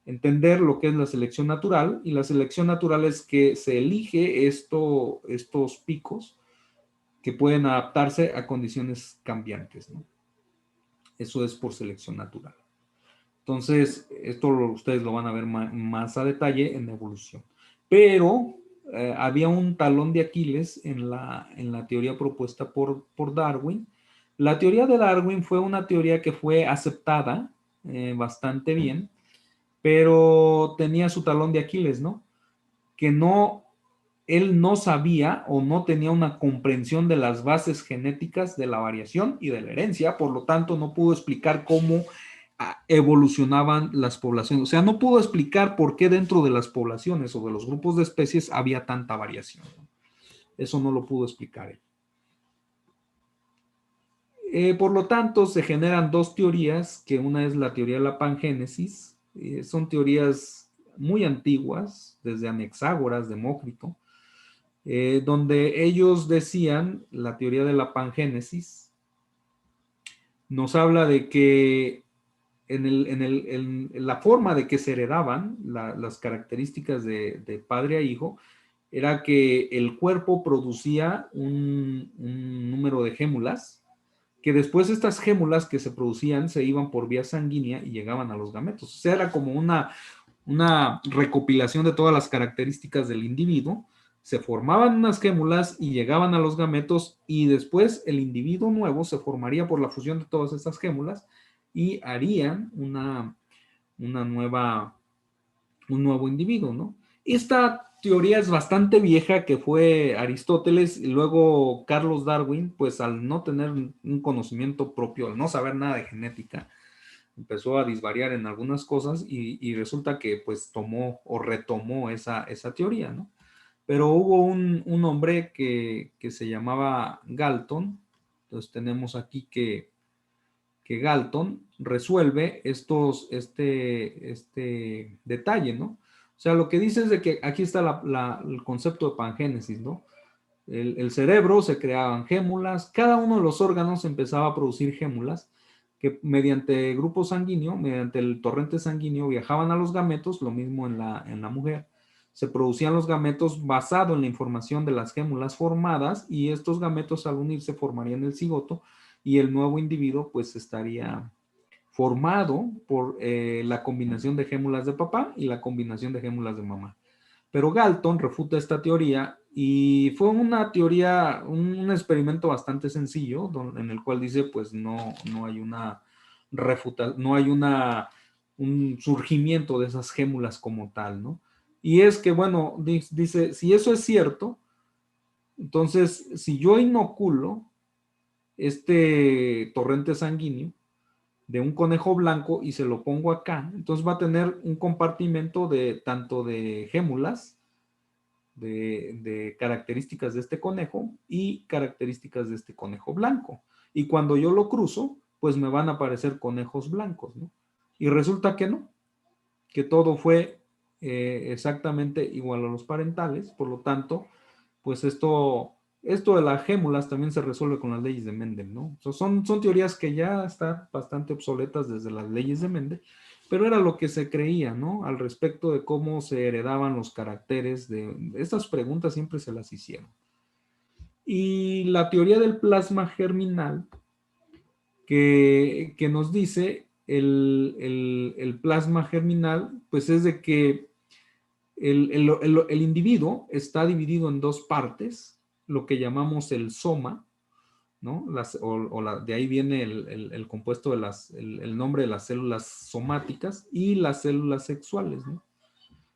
entender lo que es la selección natural, y la selección natural es que se elige estos picos que pueden adaptarse a condiciones cambiantes, ¿no? Eso es por selección natural. Entonces, esto ustedes lo van a ver más a detalle en evolución. Pero había un talón de Aquiles en la teoría propuesta por Darwin. La teoría de Darwin fue una teoría que fue aceptada bastante bien, pero tenía su talón de Aquiles, ¿no? Que él no sabía o no tenía una comprensión de las bases genéticas de la variación y de la herencia, por lo tanto no pudo explicar cómo evolucionaban las poblaciones, o sea, no pudo explicar por qué dentro de las poblaciones o de los grupos de especies había tanta variación, ¿no? Eso no lo pudo explicar él. Por lo tanto, se generan dos teorías, que una es la teoría de la pangénesis, son teorías muy antiguas, desde Anaxágoras, Demócrito, donde ellos decían, la teoría de la pangénesis nos habla de que en la forma de que se heredaban las características de padre a hijo, era que el cuerpo producía un número de gémulas, que después estas gémulas que se producían se iban por vía sanguínea y llegaban a los gametos. O sea, era como una recopilación de todas las características del individuo, se formaban unas gémulas y llegaban a los gametos, y después el individuo nuevo se formaría por la fusión de todas estas gémulas y harían un nuevo individuo, ¿no? Esta teoría es bastante vieja, que fue Aristóteles, y luego Carlos Darwin, pues al no tener un conocimiento propio, al no saber nada de genética, empezó a disvariar en algunas cosas y resulta que pues tomó o retomó esa teoría, ¿no? Pero hubo un hombre que se llamaba Galton. Entonces tenemos aquí que Galton resuelve este detalle, ¿no? O sea, lo que dice es de que aquí está el concepto de pangénesis, ¿no? El cerebro, se creaban gémulas, cada uno de los órganos empezaba a producir gémulas que mediante grupo sanguíneo, mediante el torrente sanguíneo, viajaban a los gametos, lo mismo en la mujer. Se producían los gametos basado en la información de las gémulas formadas, y estos gametos al unirse formarían el cigoto, y el nuevo individuo pues estaría formado por la combinación de gémulas de papá y la combinación de gémulas de mamá. Pero Galton refuta esta teoría, y fue una teoría, un experimento bastante sencillo, en el cual dice pues no hay una refuta, no hay un surgimiento de esas gémulas como tal, ¿no? Y es que, bueno, dice, si eso es cierto, entonces si yo inoculo este torrente sanguíneo de un conejo blanco y se lo pongo acá, entonces va a tener un compartimento de tanto de gémulas, de características de este conejo y características de este conejo blanco. Y cuando yo lo cruzo, pues me van a aparecer conejos blancos, ¿no? Y resulta que no, que todo fue exactamente igual a los parentales. Por lo tanto, pues esto de las gémulas también se resuelve con las leyes de Mendel, ¿no? O sea, son teorías que ya están bastante obsoletas desde las leyes de Mendel, pero era lo que se creía, ¿no? Al respecto de cómo se heredaban los caracteres. Estas preguntas siempre se las hicieron. Y la teoría del plasma germinal, que nos dice el plasma germinal, pues es de que el individuo está dividido en dos partes, lo que llamamos el soma, ¿no? De ahí viene el compuesto de el nombre de las células somáticas y las células sexuales, ¿no?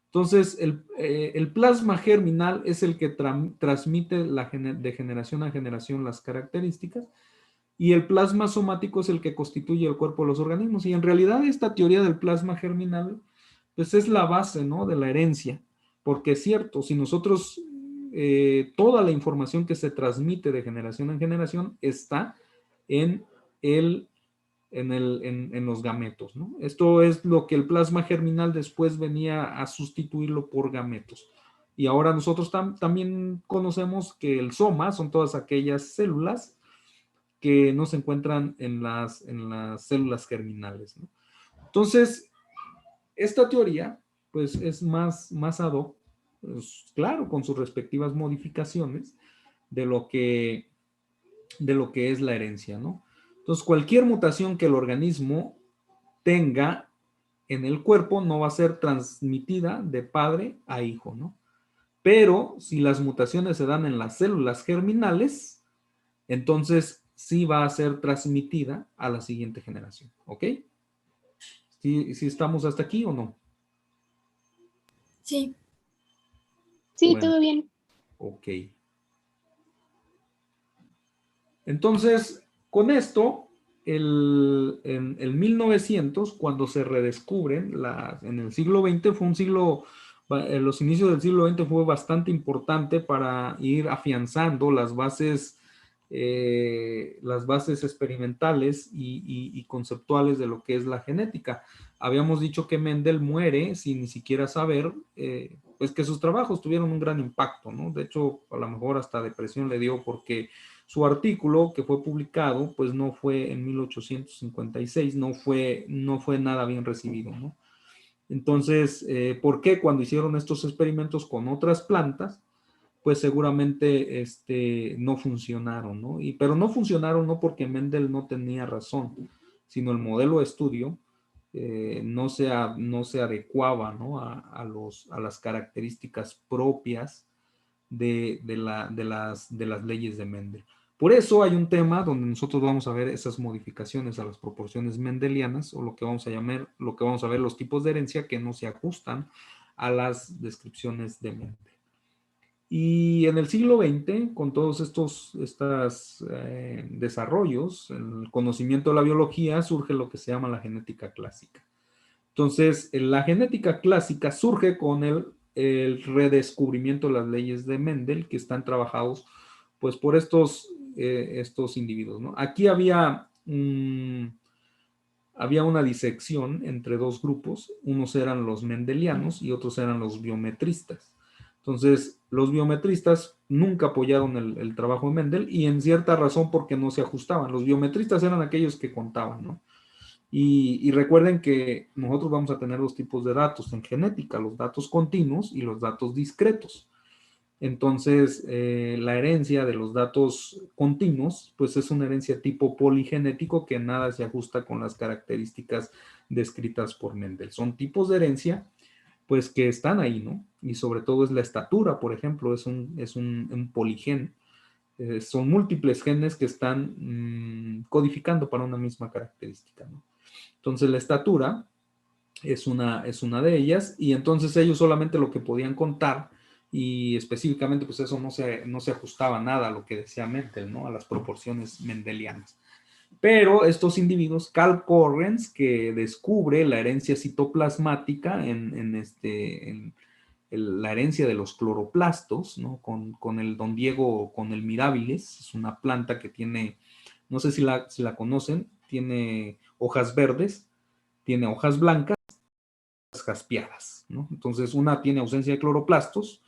Entonces, el plasma germinal es el que transmite de generación a generación las características, y el plasma somático es el que constituye el cuerpo de los organismos. Y en realidad esta teoría del plasma germinal pues es la base, ¿no?, de la herencia, porque es cierto, si nosotros toda la información que se transmite de generación en generación está en los gametos, ¿no? Esto es lo que el plasma germinal después venía a sustituirlo por gametos. Y ahora nosotros también conocemos que el soma son todas aquellas células que no se encuentran en las células germinales, ¿no? Entonces, esta teoría, pues, es más ad hoc, pues, claro, con sus respectivas modificaciones de lo que es la herencia, ¿no? Entonces, cualquier mutación que el organismo tenga en el cuerpo no va a ser transmitida de padre a hijo, ¿no? Pero si las mutaciones se dan en las células germinales, entonces sí va a ser transmitida a la siguiente generación, ¿ok? ¿Sí estamos hasta aquí o no? Sí. Sí, bueno, todo bien. Ok. Entonces, con esto, en 1900, cuando se redescubren, en el siglo XX, en los inicios del siglo XX fue bastante importante para ir afianzando las bases experimentales y conceptuales de lo que es la genética. Habíamos dicho que Mendel muere sin ni siquiera saber, pues que sus trabajos tuvieron un gran impacto, ¿no? De hecho, a lo mejor hasta depresión le dio, porque su artículo que fue publicado, pues no fue en 1856, no fue nada bien recibido, ¿no? Entonces, ¿por qué cuando hicieron estos experimentos con otras plantas? Pues seguramente no funcionaron, ¿no? Pero no funcionaron no porque Mendel no tenía razón, sino el modelo de estudio no se adecuaba, ¿no? a las características propias de las leyes de Mendel. Por eso hay un tema donde nosotros vamos a ver esas modificaciones a las proporciones mendelianas, o lo que vamos a ver los tipos de herencia que no se ajustan a las descripciones de Mendel. Y en el siglo XX, con todos estos desarrollos, el conocimiento de la biología, surge lo que se llama la genética clásica. Entonces, la genética clásica surge con el redescubrimiento de las leyes de Mendel, que están trabajados pues por estos individuos, ¿no? Aquí había una disección entre dos grupos, unos eran los mendelianos y otros eran los biometristas. Entonces, los biometristas nunca apoyaron el trabajo de Mendel, y en cierta razón porque no se ajustaban. Los biometristas eran aquellos que contaban, ¿no? Y recuerden que nosotros vamos a tener dos tipos de datos en genética, los datos continuos y los datos discretos. Entonces, la herencia de los datos continuos, pues es una herencia tipo poligenético que nada se ajusta con las características descritas por Mendel. Son tipos de herencia, pues que están ahí, ¿no? Y sobre todo es la estatura, por ejemplo, es un poligen. Son múltiples genes que están codificando para una misma característica, ¿no? Entonces, la estatura es una de ellas, y entonces ellos solamente lo que podían contar, y específicamente pues eso no se ajustaba nada a lo que decía Mendel, ¿no? A las proporciones mendelianas. Pero estos individuos, Carl Correns, que descubre la herencia citoplasmática en la herencia de los cloroplastos, ¿no? Con el Don Diego, con el Mirabilis, es una planta que tiene, no sé si la conocen, tiene hojas verdes, tiene hojas blancas, jaspeadas, ¿no? Entonces, una tiene ausencia de cloroplastos,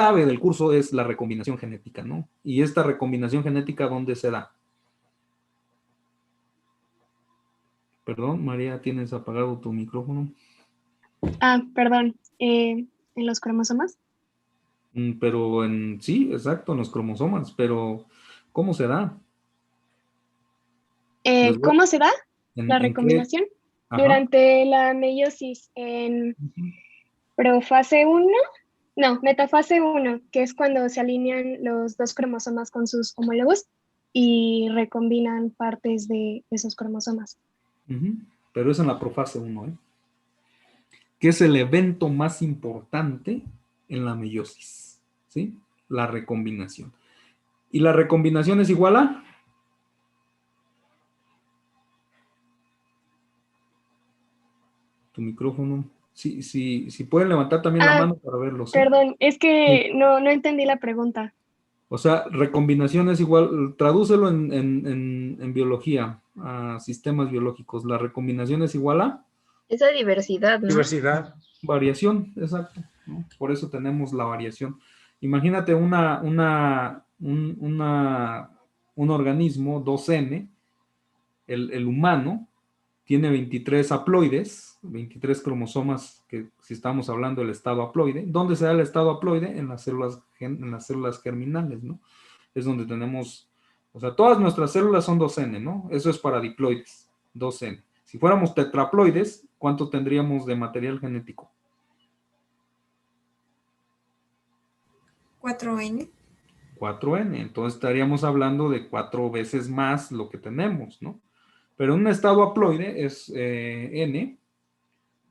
clave del curso es la recombinación genética, ¿no? Y esta recombinación genética, ¿dónde se da? Perdón, María, ¿tienes apagado tu micrófono? Perdón. ¿En los cromosomas? Pero sí, exacto, en los cromosomas, pero ¿cómo se da? ¿Cómo se da la ¿En qué? recombinación? Ajá. Durante la meiosis en profase 1, no, metafase 1, que es cuando se alinean los dos cromosomas con sus homólogos y recombinan partes de esos cromosomas. Pero es en la profase 1, ¿eh? Que es el evento más importante en la meiosis, ¿sí? La recombinación. ¿Y la recombinación es igual a? Tu micrófono. Sí, pueden levantar también la mano para verlo, ¿sí? Perdón, es que Sí. no entendí la pregunta. O sea, recombinación es igual, tradúcelo en biología, a sistemas biológicos. La recombinación es igual a Esa diversidad, ¿no? Diversidad. variación, exacto, ¿no? Por eso tenemos la variación. Imagínate un organismo 2N, el humano, tiene 23 haploides, 23 cromosomas, que si estamos hablando del estado haploide. ¿Dónde se da el estado haploide? En las células germinales, ¿no? Es donde tenemos, o sea, todas nuestras células son 2N, ¿no? Eso es para diploides, 2N. Si fuéramos tetraploides, ¿cuánto tendríamos de material genético? 4N. 4N. Entonces estaríamos hablando de 4 veces más lo que tenemos, ¿no? Pero en un estado haploide es N,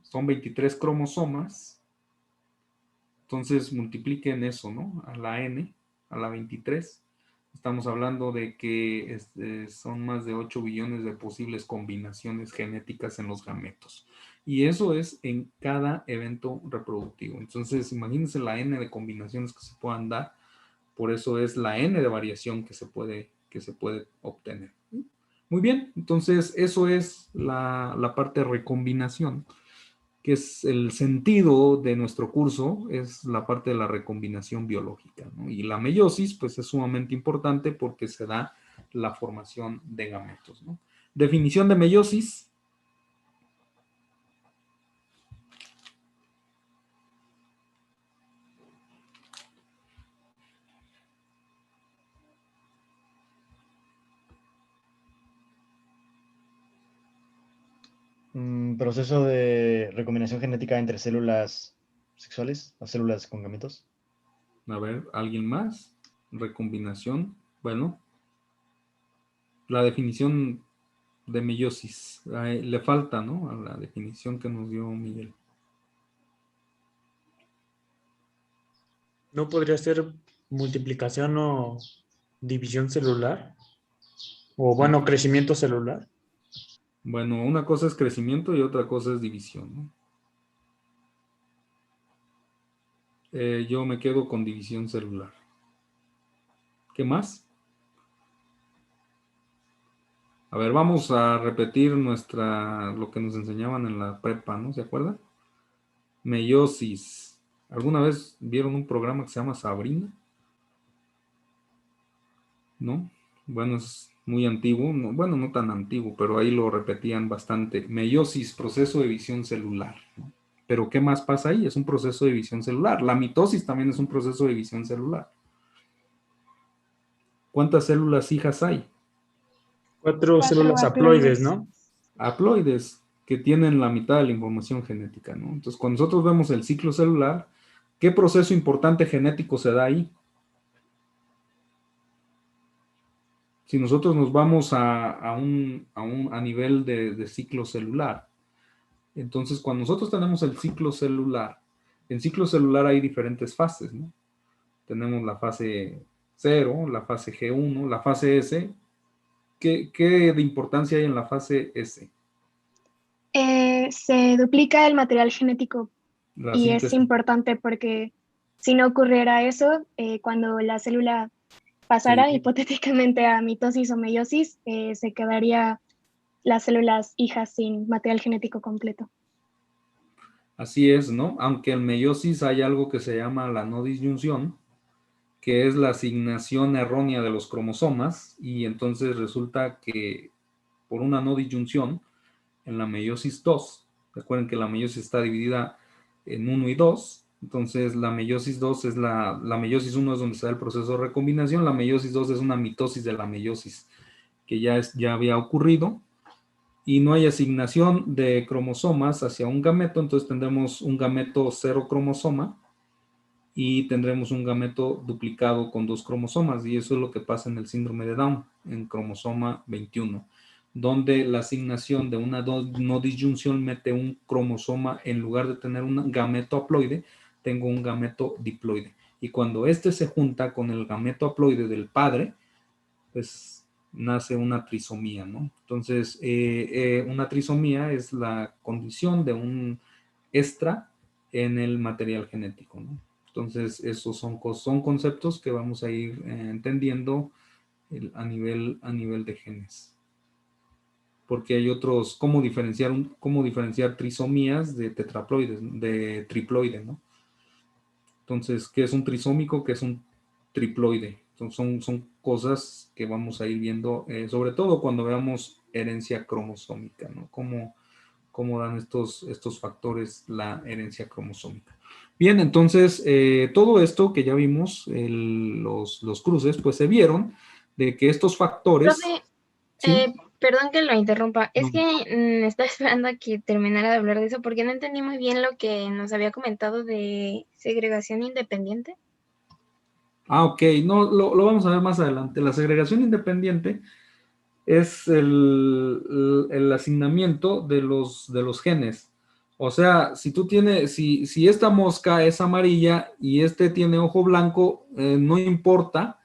son 23 cromosomas. Entonces multipliquen eso, ¿no? A la N, a la 23. Estamos hablando de que son más de 8 billones de posibles combinaciones genéticas en los gametos. Y eso es en cada evento reproductivo. Entonces, imagínense la N de combinaciones que se puedan dar. Por eso es la N de variación que se puede obtener. Muy bien, entonces eso es la parte de recombinación, que es el sentido de nuestro curso, es la parte de la recombinación biológica, ¿no? Y la meiosis, pues es sumamente importante porque se da la formación de gametos, ¿no? Definición de meiosis. Proceso de recombinación genética entre células sexuales o células con gametos. A ver, ¿alguien más? Recombinación. Bueno, la definición de meiosis. Le falta, ¿no? A la definición que nos dio Miguel. ¿No podría ser multiplicación o división celular? O bueno, crecimiento celular. Bueno, una cosa es crecimiento y otra cosa es división, ¿no? Yo me quedo con división celular. ¿Qué más? A ver, vamos a repetir lo que nos enseñaban en la prepa, ¿no? ¿Se acuerdan? Meiosis. ¿Alguna vez vieron un programa que se llama Sabrina? ¿No? Bueno, es muy antiguo. No, bueno, no tan antiguo, pero ahí lo repetían bastante. Meiosis, proceso de división celular, ¿no? Pero ¿qué más pasa ahí? Es un proceso de división celular. La mitosis también es un proceso de división celular. ¿Cuántas células hijas hay? 4 células haploides, ¿no? Haploides, que tienen la mitad de la información genética, ¿no? Entonces, cuando nosotros vemos el ciclo celular, ¿qué proceso importante genético se da ahí? Si nosotros nos vamos a nivel de ciclo celular, entonces cuando nosotros tenemos el ciclo celular, en ciclo celular hay diferentes fases, ¿no? Tenemos la fase 0, la fase G1, la fase S. ¿Qué de importancia hay en la fase S? Se duplica el material genético La y es síntesis. importante porque si no ocurriera eso, cuando la célula pasara Sí. hipotéticamente a mitosis o meiosis, se quedaría las células hijas sin material genético completo. Así es, ¿no? Aunque en meiosis hay algo que se llama la no disyunción, que es la asignación errónea de los cromosomas, y entonces resulta que por una no disyunción, en la meiosis 2, recuerden que la meiosis está dividida en 1 y 2, entonces la meiosis 2 es la meiosis 1 es donde se da el proceso de recombinación, la meiosis 2 es una mitosis de la meiosis que ya había ocurrido, y no hay asignación de cromosomas hacia un gameto, entonces tendremos un gameto 0 cromosoma, y tendremos un gameto duplicado con 2 cromosomas, y eso es lo que pasa en el síndrome de Down, en cromosoma 21, donde la asignación de una no disyunción mete un cromosoma, en lugar de tener un gameto haploide, tengo un gameto diploide. Y cuando este se junta con el gameto haploide del padre, pues nace una trisomía, ¿no? Entonces, una trisomía es la condición de un extra en el material genético, ¿no? Entonces, esos son conceptos que vamos a ir entendiendo a nivel de genes. Porque hay otros, cómo diferenciar trisomías de tetraploides, de triploide, ¿no? Entonces, ¿qué es un trisómico? ¿Qué es un triploide? Entonces, son cosas que vamos a ir viendo, sobre todo cuando veamos herencia cromosómica, ¿no? Cómo dan estos factores la herencia cromosómica. Bien, entonces, todo esto que ya vimos, los cruces, pues se vieron de que estos factores... Profe, ¿sí? perdón que lo interrumpa, es No. que estaba esperando a que terminara de hablar de eso porque no entendí muy bien lo que nos había comentado de segregación independiente. Ah, ok, no, lo vamos a ver más adelante. La segregación independiente es el asignamiento de los genes. O sea, si esta mosca es amarilla y este tiene ojo blanco, no importa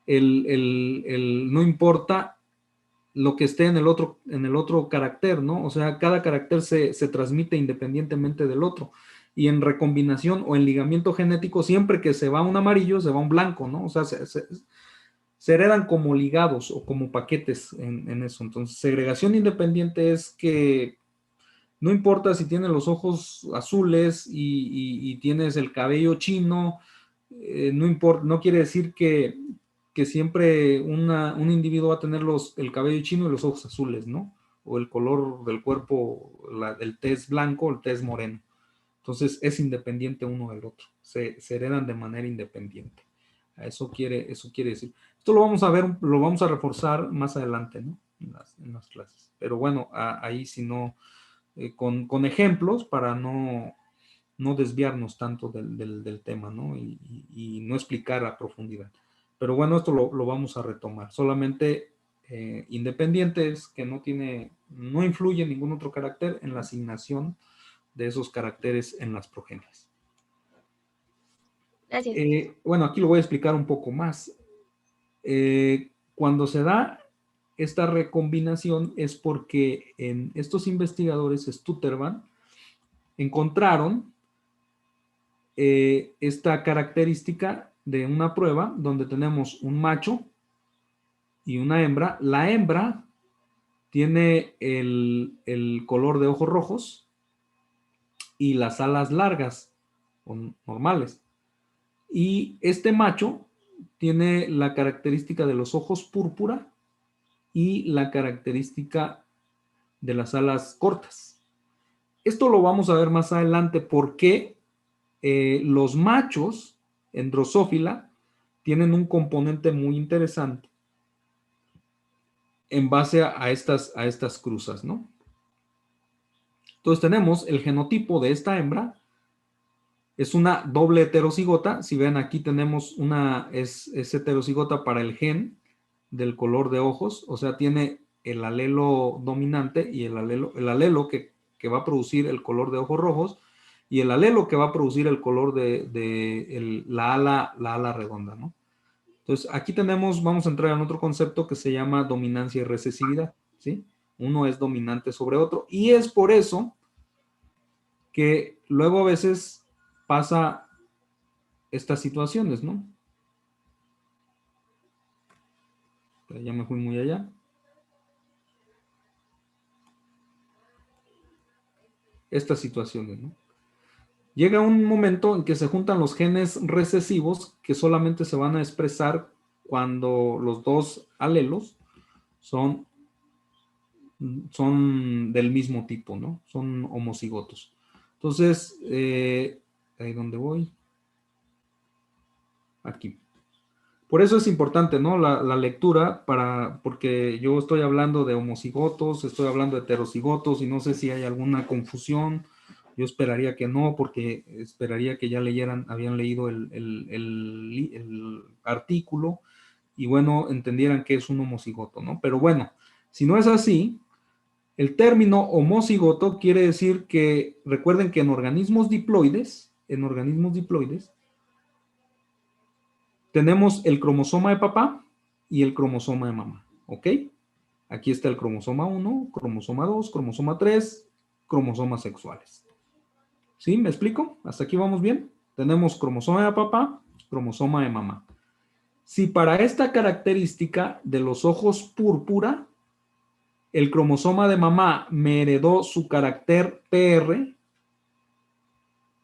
no importa lo que esté en el otro carácter, ¿no? O sea, cada carácter se transmite independientemente del otro. Y en recombinación o en ligamiento genético, siempre que se va un amarillo, se va un blanco, ¿no? O sea, se heredan como ligados o como paquetes en eso. Entonces, segregación independiente es que no importa si tienes los ojos azules y tienes el cabello chino, no importa, no quiere decir que siempre un individuo va a tener el cabello chino y los ojos azules, ¿no? O el color del cuerpo, el tez blanco o el tez moreno. Entonces, es independiente uno del otro. Se heredan de manera independiente. Eso quiere decir. Esto lo vamos a ver, lo vamos a reforzar más adelante, ¿no? En las clases. Pero bueno, ahí si no, con ejemplos para no desviarnos tanto del tema, ¿no? Y no explicar a profundidad. Pero bueno, esto lo vamos a retomar. Solamente independientes que no influye ningún otro carácter en la asignación de esos caracteres en las progenies. Gracias. Bueno, aquí lo voy a explicar un poco más. Cuando se da esta recombinación es porque en estos investigadores, Stutterman, encontraron esta característica de una prueba donde tenemos un macho y una hembra. La hembra tiene el color de ojos rojos y las alas largas o normales. Y este macho tiene la característica de los ojos púrpura y la característica de las alas cortas. Esto lo vamos a ver más adelante porque los machos en Drosophila tienen un componente muy interesante en base a estas cruzas, ¿no? Entonces tenemos el genotipo de esta hembra, es una doble heterocigota. Si ven aquí tenemos es heterocigota para el gen del color de ojos, o sea, tiene el alelo dominante y el alelo que va a producir el color de ojos rojos y el alelo que va a producir el color de la ala redonda, ¿no? Entonces, aquí vamos a entrar en otro concepto que se llama dominancia y recesividad, ¿sí? Uno es dominante sobre otro y es por eso que luego a veces pasa estas situaciones, ¿no? Pero ya me fui muy allá. estas situaciones, ¿no? Llega un momento en que se juntan los genes recesivos que solamente se van a expresar cuando los dos alelos son del mismo tipo, ¿no? Son homocigotos. Entonces, ahí donde voy. Aquí. Por eso es importante, ¿no? La lectura, porque yo estoy hablando de homocigotos, estoy hablando de heterocigotos y no sé si hay alguna confusión. Yo esperaría que no, porque esperaría que ya habían leído el artículo y bueno, entendieran que es un homocigoto, ¿no? Pero bueno, si no es así, el término homocigoto quiere decir que, recuerden que en organismos diploides, tenemos el cromosoma de papá y el cromosoma de mamá, ¿ok? Aquí está el cromosoma 1, cromosoma 2, cromosoma 3, cromosomas sexuales. ¿Sí? ¿Me explico? ¿Hasta aquí vamos bien? Tenemos cromosoma de papá, cromosoma de mamá. Si para esta característica de los ojos púrpura, el cromosoma de mamá me heredó su carácter PR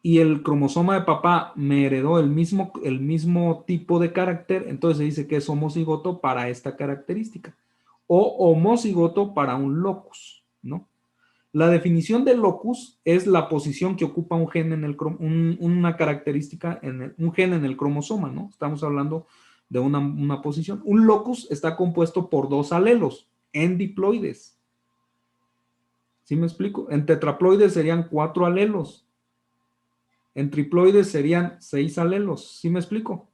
y el cromosoma de papá me heredó el mismo tipo de carácter, entonces se dice que es homocigoto para esta característica o homocigoto para un locus, ¿no? La definición de locus es la posición que ocupa un gen una característica, un gen en el cromosoma, ¿no? Estamos hablando de una posición. Un locus está compuesto por dos alelos en diploides. ¿Sí me explico? En tetraploides serían 4 alelos. En triploides serían 6 alelos. ¿Sí me explico?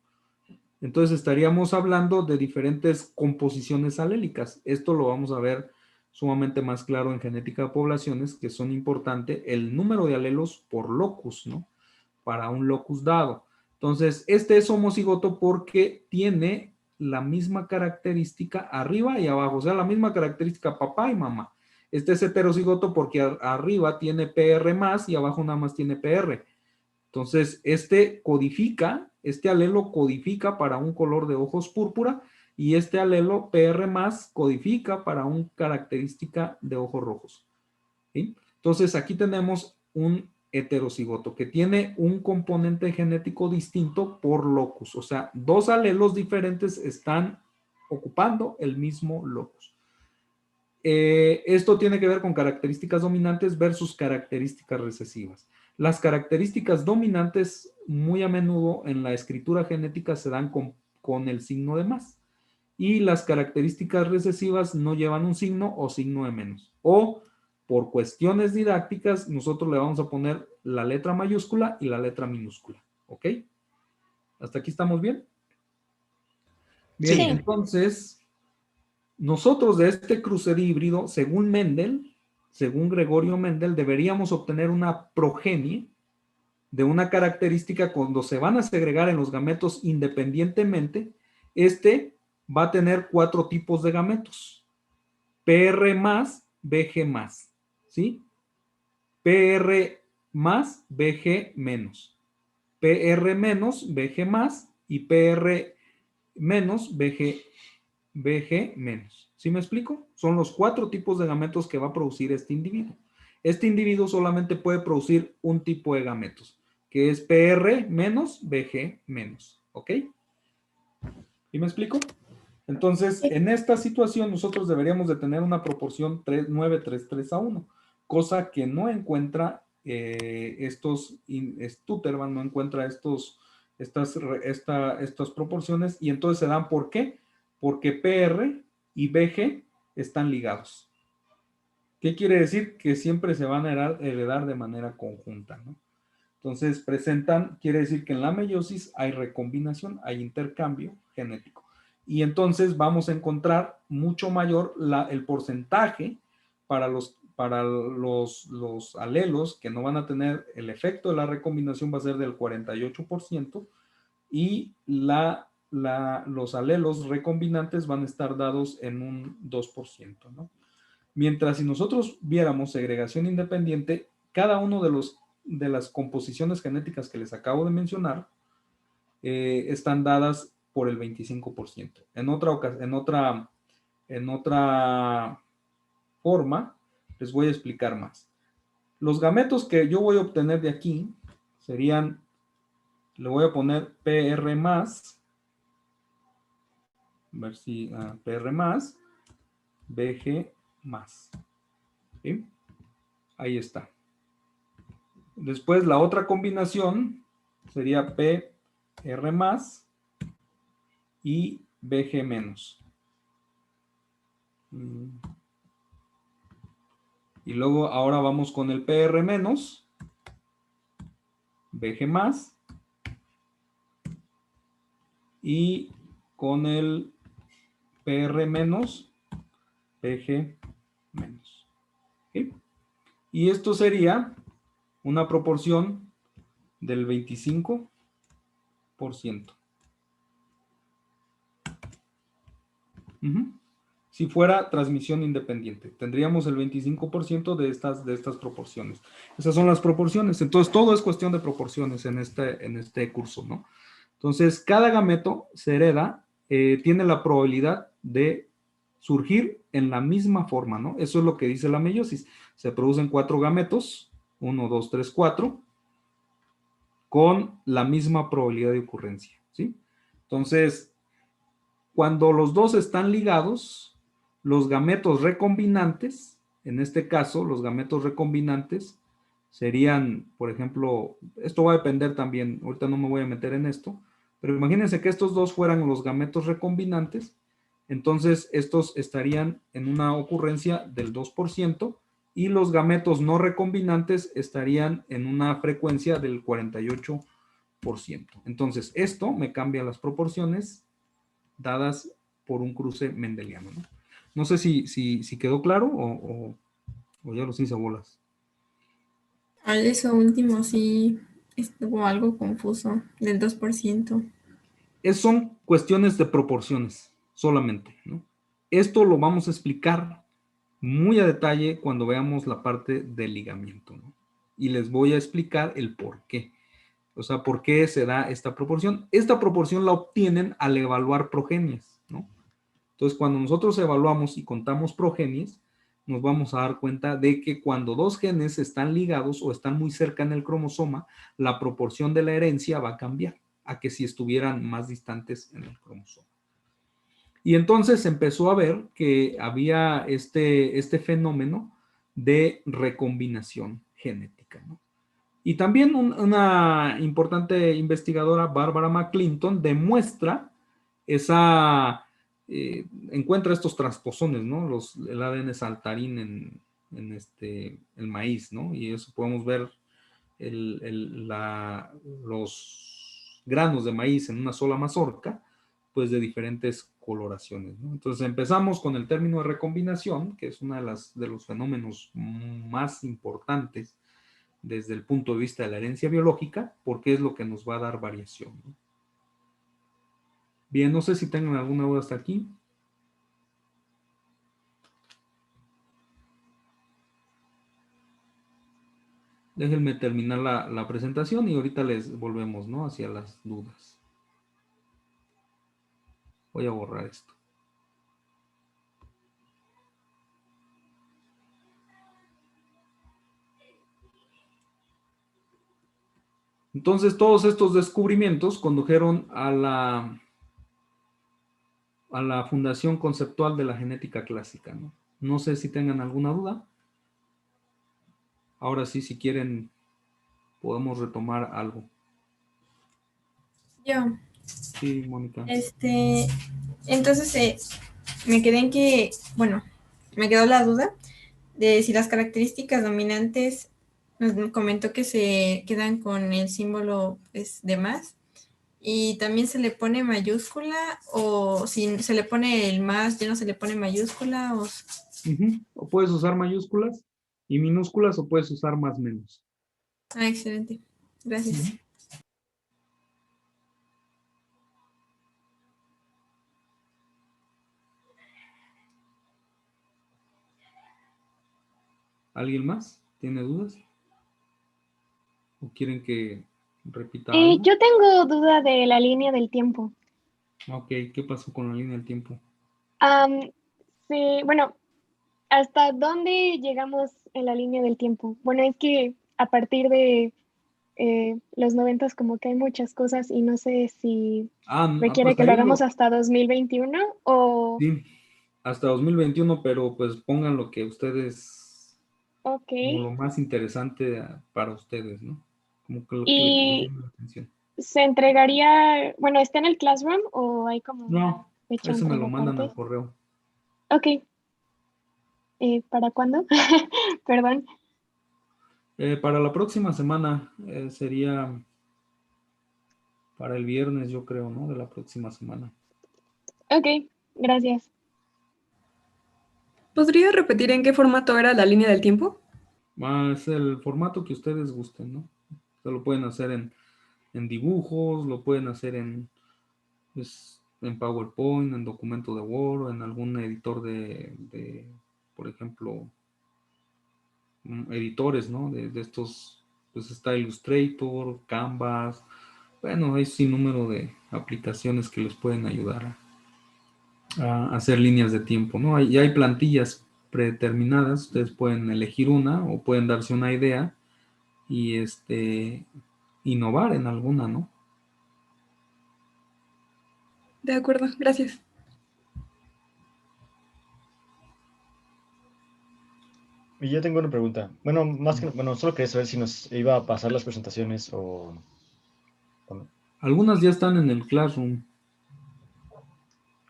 Entonces estaríamos hablando de diferentes composiciones alélicas. Esto lo vamos a ver sumamente más claro en genética de poblaciones, que son importantes el número de alelos por locus, ¿no? Para un locus dado. Entonces, este es homocigoto porque tiene la misma característica arriba y abajo, o sea, la misma característica papá y mamá. Este es heterocigoto porque arriba tiene PR más y abajo nada más tiene PR. Entonces, este alelo codifica para un color de ojos púrpura y este alelo PR más codifica para una característica de ojos rojos. ¿Sí? Entonces, aquí tenemos un heterocigoto que tiene un componente genético distinto por locus. O sea, dos alelos diferentes están ocupando el mismo locus. Esto tiene que ver con características dominantes versus características recesivas. Las características dominantes muy a menudo en la escritura genética se dan con el signo de más. Y las características recesivas no llevan un signo o signo de menos. O por cuestiones didácticas, nosotros le vamos a poner la letra mayúscula y la letra minúscula. ¿Ok? ¿Hasta aquí estamos bien? Bien, sí. Entonces, nosotros de este cruce híbrido, según Gregorio Mendel, deberíamos obtener una progenie de una característica cuando se van a segregar en los gametos independientemente. Este va a tener 4 tipos de gametos. PR más, BG más. ¿Sí? PR más, BG menos. PR menos, BG más y PR menos, BG menos. ¿Sí me explico? Son los 4 tipos de gametos que va a producir este individuo. Este individuo solamente puede producir un tipo de gametos, que es PR menos, BG menos. ¿Ok? ¿Sí me explico? Entonces, en esta situación nosotros deberíamos de tener una proporción 9:3:3:1, cosa que no encuentra Stutterman no encuentra estas proporciones, y entonces se dan ¿por qué? Porque PR y BG están ligados. ¿Qué quiere decir? Que siempre se van a heredar de manera conjunta, ¿no? Entonces quiere decir que en la meiosis hay recombinación, hay intercambio genético. Y entonces vamos a encontrar mucho mayor el porcentaje para los alelos que no van a tener el efecto de la recombinación va a ser del 48% y los alelos recombinantes van a estar dados en un 2%, ¿no? Mientras si nosotros viéramos segregación independiente, cada uno de las composiciones genéticas que les acabo de mencionar están dadas por el 25%. En otra forma, les voy a explicar más. Los gametos que yo voy a obtener de aquí serían, le voy a poner PR más, a ver si PR más, BG más. ¿Sí? Ahí está. Después la otra combinación sería PR más y BG menos. Y luego ahora vamos con el PR menos, BG más y con el PR menos, BG menos. ¿Sí? Y esto sería una proporción del 25%. Si fuera transmisión independiente, tendríamos el 25% de estas proporciones. Esas son las proporciones. Entonces, todo es cuestión de proporciones en este curso, ¿no? Entonces, cada gameto se hereda, tiene la probabilidad de surgir en la misma forma, ¿no? Eso es lo que dice la meiosis. Se producen 4 gametos, 1, 2, 3, 4, con la misma probabilidad de ocurrencia, ¿sí? Entonces, cuando los dos están ligados, los gametos recombinantes, en este caso, los gametos recombinantes serían, por ejemplo, esto va a depender también, ahorita no me voy a meter en esto, pero imagínense que estos dos fueran los gametos recombinantes, entonces estos estarían en una ocurrencia del 2% y los gametos no recombinantes estarían en una frecuencia del 48%. Entonces, esto me cambia las proporciones dadas por un cruce mendeliano, ¿no? No sé si quedó claro o ya los hice bolas. Eso último sí estuvo algo confuso, del 2%. Son cuestiones de proporciones solamente, ¿no? Esto lo vamos a explicar muy a detalle cuando veamos la parte del ligamiento, ¿no? Y les voy a explicar el por qué. O sea, por qué se da esta proporción. Esta proporción la obtienen al evaluar progenies, ¿no? Entonces, cuando nosotros evaluamos y contamos progenies, nos vamos a dar cuenta de que cuando dos genes están ligados o están muy cerca en el cromosoma, la proporción de la herencia va a cambiar a que si estuvieran más distantes en el cromosoma. Y entonces empezó a ver que había este fenómeno de recombinación genética, ¿no? Y también una importante investigadora, Barbara McClinton, demuestra encuentra estos transposones, ¿no? El ADN saltarín en el maíz, ¿no? Y eso podemos ver los granos de maíz en una sola mazorca, pues de diferentes coloraciones, ¿no? Entonces empezamos con el término de recombinación, que es uno de los fenómenos más importantes desde el punto de vista de la herencia biológica, porque es lo que nos va a dar variación, ¿no? Bien, no sé si tengan alguna duda hasta aquí. Déjenme terminar la presentación y ahorita les volvemos, ¿no? Hacia las dudas. Voy a borrar esto. Entonces, todos estos descubrimientos condujeron a la fundación conceptual de la genética clásica, ¿no? No sé si tengan alguna duda. Ahora sí, si quieren, podemos retomar algo. Yo. Sí, Mónica. Entonces me quedé en que, bueno, me quedó la duda de si las características dominantes nos comentó que se quedan con el símbolo de más y también se le pone mayúscula o si se le pone el más ya no se le pone mayúscula o... O puedes usar mayúsculas y minúsculas o puedes usar más menos. Excelente. Gracias. ¿Alguien más tiene dudas? ¿O quieren que repita algo? Yo tengo duda de la línea del tiempo. Ok, ¿qué pasó con la línea del tiempo? Bueno, ¿hasta dónde llegamos en la línea del tiempo? Bueno, es que a partir de los 90 como que hay muchas cosas y no sé si requiere Pues que lo ahí hagamos hasta 2021 o... sí, hasta 2021, pero pues pongan lo que ustedes, Ok. como lo más interesante para ustedes, ¿no? Como que lo que les ¿Y llama la atención. se entregaría, bueno, está en el Classroom o hay como una No, fecha de ese me entrega lo mandan aparte? al correo. Ok. ¿Para cuándo? Perdón. Para la próxima semana sería para el viernes, yo creo, ¿no? De la próxima semana. Ok, gracias. ¿Podría repetir en qué formato era la línea del tiempo? Más el formato que ustedes gusten, ¿no? O sea, lo pueden hacer en dibujos, lo pueden hacer en PowerPoint, en documento de Word, o en algún editor por ejemplo, editores, ¿no? De estos, pues está Illustrator, Canvas, bueno, hay sin número de aplicaciones que les pueden ayudar a hacer líneas de tiempo, ¿no? Y hay plantillas predeterminadas, ustedes pueden elegir una o pueden darse una idea y innovar en alguna, ¿no? De acuerdo, gracias. Y yo tengo una pregunta. Bueno, bueno, solo quería saber si nos iba a pasar las presentaciones o no. Algunas ya están en el Classroom.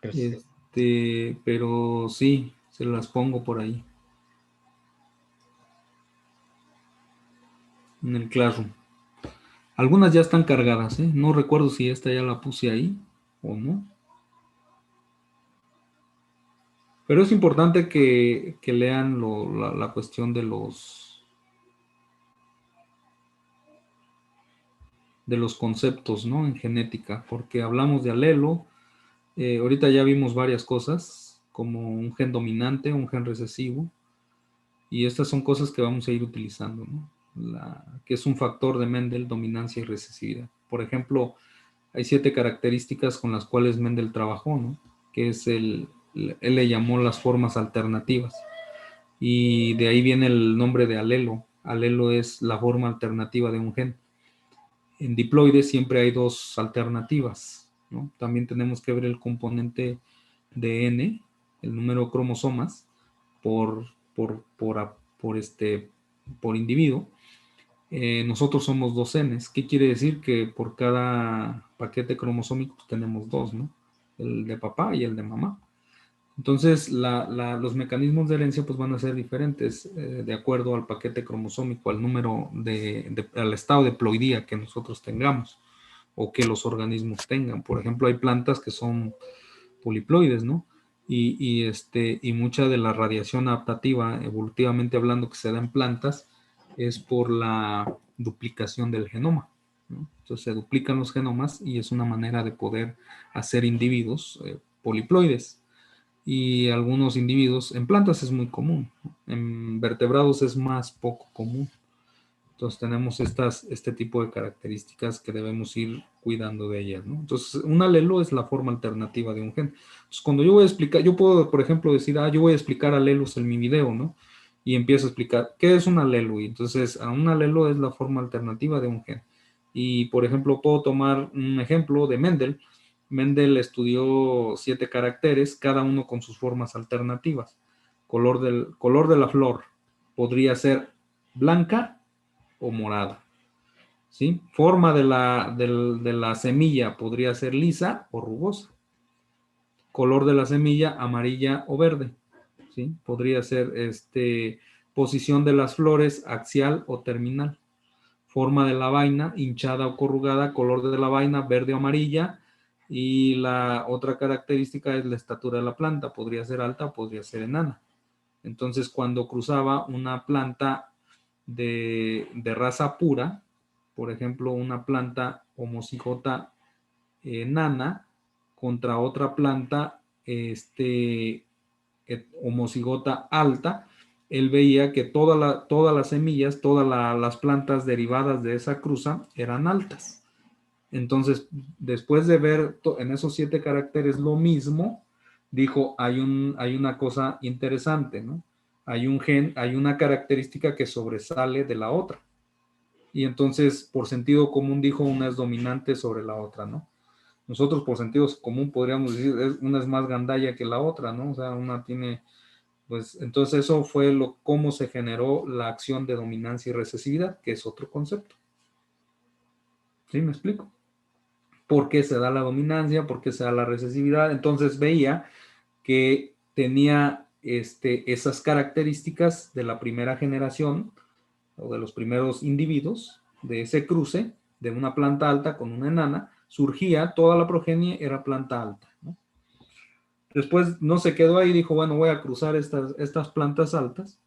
Gracias. Pero sí, se las pongo por ahí. En el Classroom. Algunas ya están cargadas, ¿eh? No recuerdo si esta ya la puse ahí o no. Pero es importante que lean la cuestión de los conceptos, ¿no? En genética, porque hablamos de alelo. Ahorita ya vimos varias cosas, como un gen dominante, un gen recesivo, y estas son cosas que vamos a ir utilizando, ¿no? Que es un factor de Mendel, dominancia y recesividad. Por ejemplo, hay 7 características con las cuales Mendel trabajó, ¿no? Que es él le llamó las formas alternativas. Y de ahí viene el nombre de alelo. Alelo es la forma alternativa de un gen. En diploides siempre hay 2 alternativas, ¿no? También tenemos que ver el componente de N, el número de cromosomas, por individuo. Nosotros somos 2 Ns. ¿Qué quiere decir? Que por cada paquete cromosómico tenemos 2, ¿no? El de papá y el de mamá. Entonces, los mecanismos de herencia pues, van a ser diferentes de acuerdo al paquete cromosómico, al número al estado de ploidía que nosotros tengamos o que los organismos tengan. Por ejemplo, hay plantas que son poliploides, ¿no? Y mucha de la radiación adaptativa, evolutivamente hablando, que se da en plantas, es por la duplicación del genoma, ¿no? Entonces se duplican los genomas y es una manera de poder hacer individuos poliploides. Y algunos individuos, en plantas es muy común, ¿no? En vertebrados es más poco común. Entonces tenemos este tipo de características que debemos ir cuidando de ellas, ¿no? Entonces un alelo es la forma alternativa de un gen. Entonces cuando yo voy a explicar, yo puedo por ejemplo decir, yo voy a explicar alelos en mi video, ¿no? Y empiezo a explicar, ¿qué es un alelo? Y entonces un alelo es la forma alternativa de un gen. Y por ejemplo puedo tomar un ejemplo de Mendel. Mendel estudió 7 caracteres, cada uno con sus formas alternativas. Color de la flor podría ser blanca o morada, ¿sí? Forma de la semilla podría ser lisa o rugosa. Color de la semilla, amarilla o verde, ¿sí? Podría ser posición de las flores, axial o terminal. Forma de la vaina, hinchada o corrugada, color de la vaina, verde o amarilla. Y la otra característica es la estatura de la planta, podría ser alta o podría ser enana. Entonces, cuando cruzaba una planta de raza pura, por ejemplo, una planta homocigota nana contra otra planta homocigota alta, él veía que todas las semillas, todas las plantas derivadas de esa cruza eran altas. Entonces, después de ver en esos 7 caracteres lo mismo, dijo, hay una cosa interesante, ¿no? hay un gen, hay una característica que sobresale de la otra. Y entonces, por sentido común, dijo, una es dominante sobre la otra, ¿no? Nosotros, por sentido común, podríamos decir, una es más gandalla que la otra, ¿no? O sea, una tiene, pues, entonces eso fue cómo se generó la acción de dominancia y recesividad, que es otro concepto. ¿Sí me explico? ¿Por qué se da la dominancia? ¿Por qué se da la recesividad? Entonces veía que tenía esas características de la primera generación o de los primeros individuos de ese cruce de una planta alta con una enana, surgía, toda la progenie era planta alta, ¿no? Después no se quedó ahí, dijo, bueno, voy a cruzar estas plantas altas,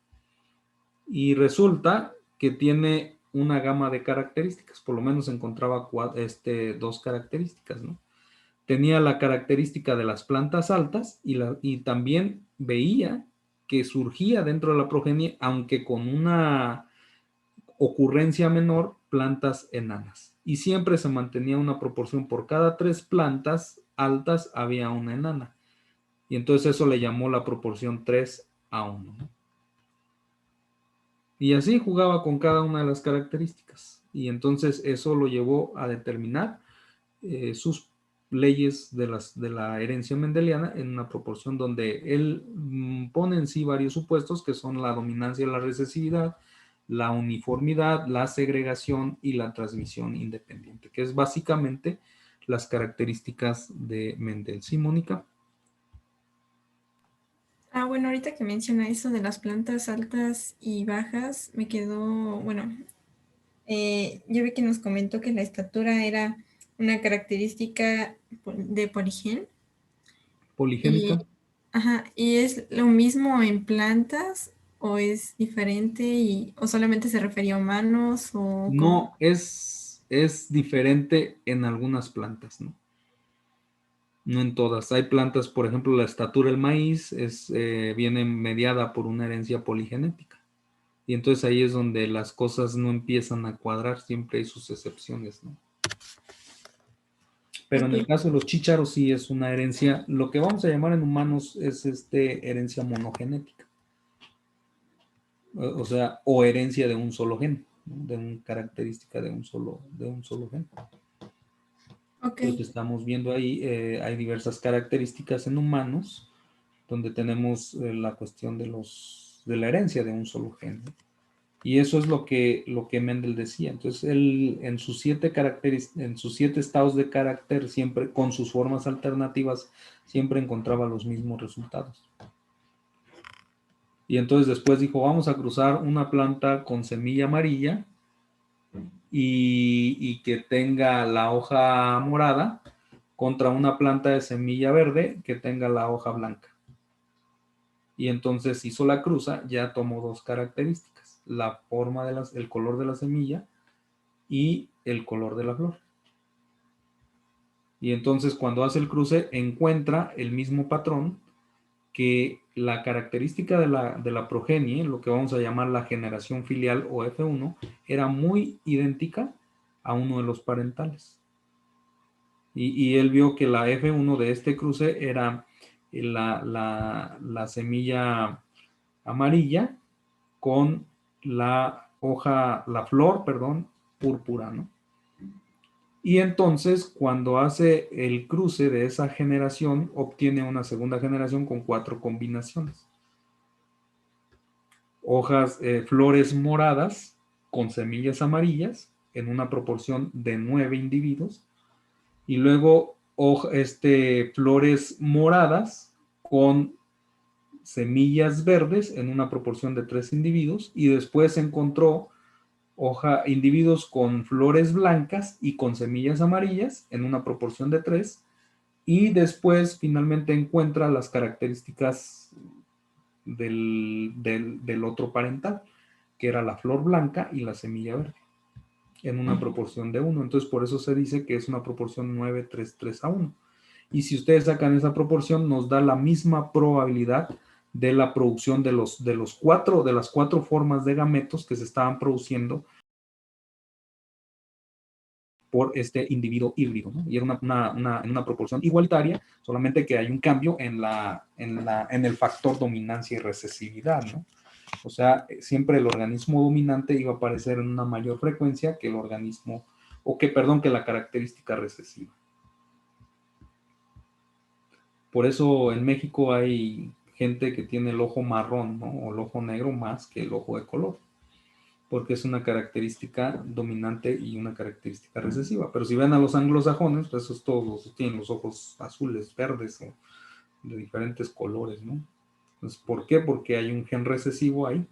y resulta que tiene una gama de características, por lo menos encontraba dos características, ¿no? Tenía la característica de las plantas altas y también veía que surgía dentro de la progenie, aunque con una ocurrencia menor, plantas enanas. Y siempre se mantenía una proporción, por cada 3 plantas altas había una enana. Y entonces eso le llamó la proporción 3:1, ¿no? Y así jugaba con cada una de las características. Y entonces eso lo llevó a determinar sus leyes de la herencia mendeliana en una proporción donde él pone en sí varios supuestos, que son la dominancia y la recesividad, la uniformidad, la segregación y la transmisión independiente, que es básicamente las características de Mendel. ¿Sí, Mónica? Bueno, ahorita que menciona eso de las plantas altas y bajas, me quedó, bueno, yo vi que nos comentó que la estatura era una característica de poligen. Poligénica. ¿Y es lo mismo en plantas o es diferente o solamente se refería a humanos? No, es diferente en algunas plantas, ¿no? No en todas. Hay plantas, por ejemplo, la estatura del maíz viene mediada por una herencia poligenética. Y entonces ahí es donde las cosas no empiezan a cuadrar, siempre hay sus excepciones, ¿no? Pero en el caso de los chícharos sí es una herencia, lo que vamos a llamar en humanos es herencia monogenética. O sea, o herencia de un solo gen, ¿no? De una característica de un solo gen. Lo que estamos viendo ahí, hay diversas características en humanos, donde tenemos la cuestión de la herencia de un solo gen, ¿no? Y eso es lo que Mendel decía. Entonces, él en sus 7 estados de carácter, siempre con sus formas alternativas, siempre encontraba los mismos resultados. Y entonces después dijo, vamos a cruzar una planta con semilla amarilla y que tenga la hoja morada contra una planta de semilla verde que tenga la hoja blanca. Y entonces hizo la cruza, ya tomó 2 características, la forma el color de la semilla y el color de la flor. Y entonces cuando hace el cruce encuentra el mismo patrón, que la característica de la progenie, lo que vamos a llamar la generación filial o F1, era muy idéntica a uno de los parentales. Y él vio que la F1 de este cruce era la semilla amarilla con la flor, púrpura, ¿no? Y entonces, cuando hace el cruce de esa generación, obtiene una segunda generación con 4 combinaciones. Flores moradas con semillas amarillas en una proporción de 9 individuos. Y luego, flores moradas con semillas verdes en una proporción de 3 individuos. Y después encontró individuos con flores blancas y con semillas amarillas en una proporción de 3, y después finalmente encuentra las características del otro parental, que era la flor blanca y la semilla verde, en una proporción de 1. Entonces por eso se dice que es una proporción 9:3:1. Y si ustedes sacan esa proporción, nos da la misma probabilidad de la producción de las 4 formas de gametos que se estaban produciendo por este individuo híbrido, ¿no? Y era una proporción igualitaria, solamente que hay un cambio en el factor dominancia y recesividad, ¿no? O sea, siempre el organismo dominante iba a aparecer en una mayor frecuencia que el organismo, que la característica recesiva. Por eso en México hay gente que tiene el ojo marrón, ¿no? O el ojo negro más que el ojo de color, porque es una característica dominante y una característica recesiva. Pero si ven a los anglosajones, pues esos todos tienen los ojos azules, verdes o de diferentes colores, ¿no? Entonces, ¿por qué? Porque hay un gen recesivo ahí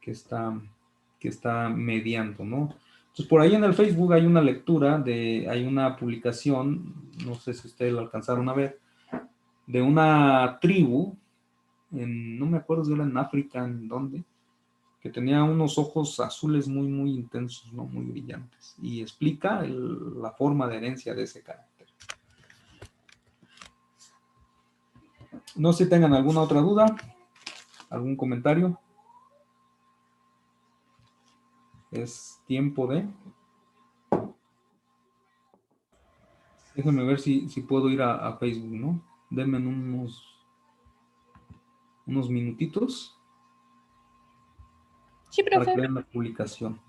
que está mediando, ¿no? Entonces, por ahí en el Facebook hay una lectura, hay una publicación, no sé si ustedes la alcanzaron a ver, de una tribu, no me acuerdo si era en África, en dónde, que tenía unos ojos azules muy, muy intensos, ¿no? Muy brillantes. Y explica la forma de herencia de ese carácter. No sé si tengan alguna otra duda, algún comentario. Es tiempo de... Déjenme ver si puedo ir a Facebook, ¿no? Denme unos minutitos. Sí, Para que profe. vean la publicación.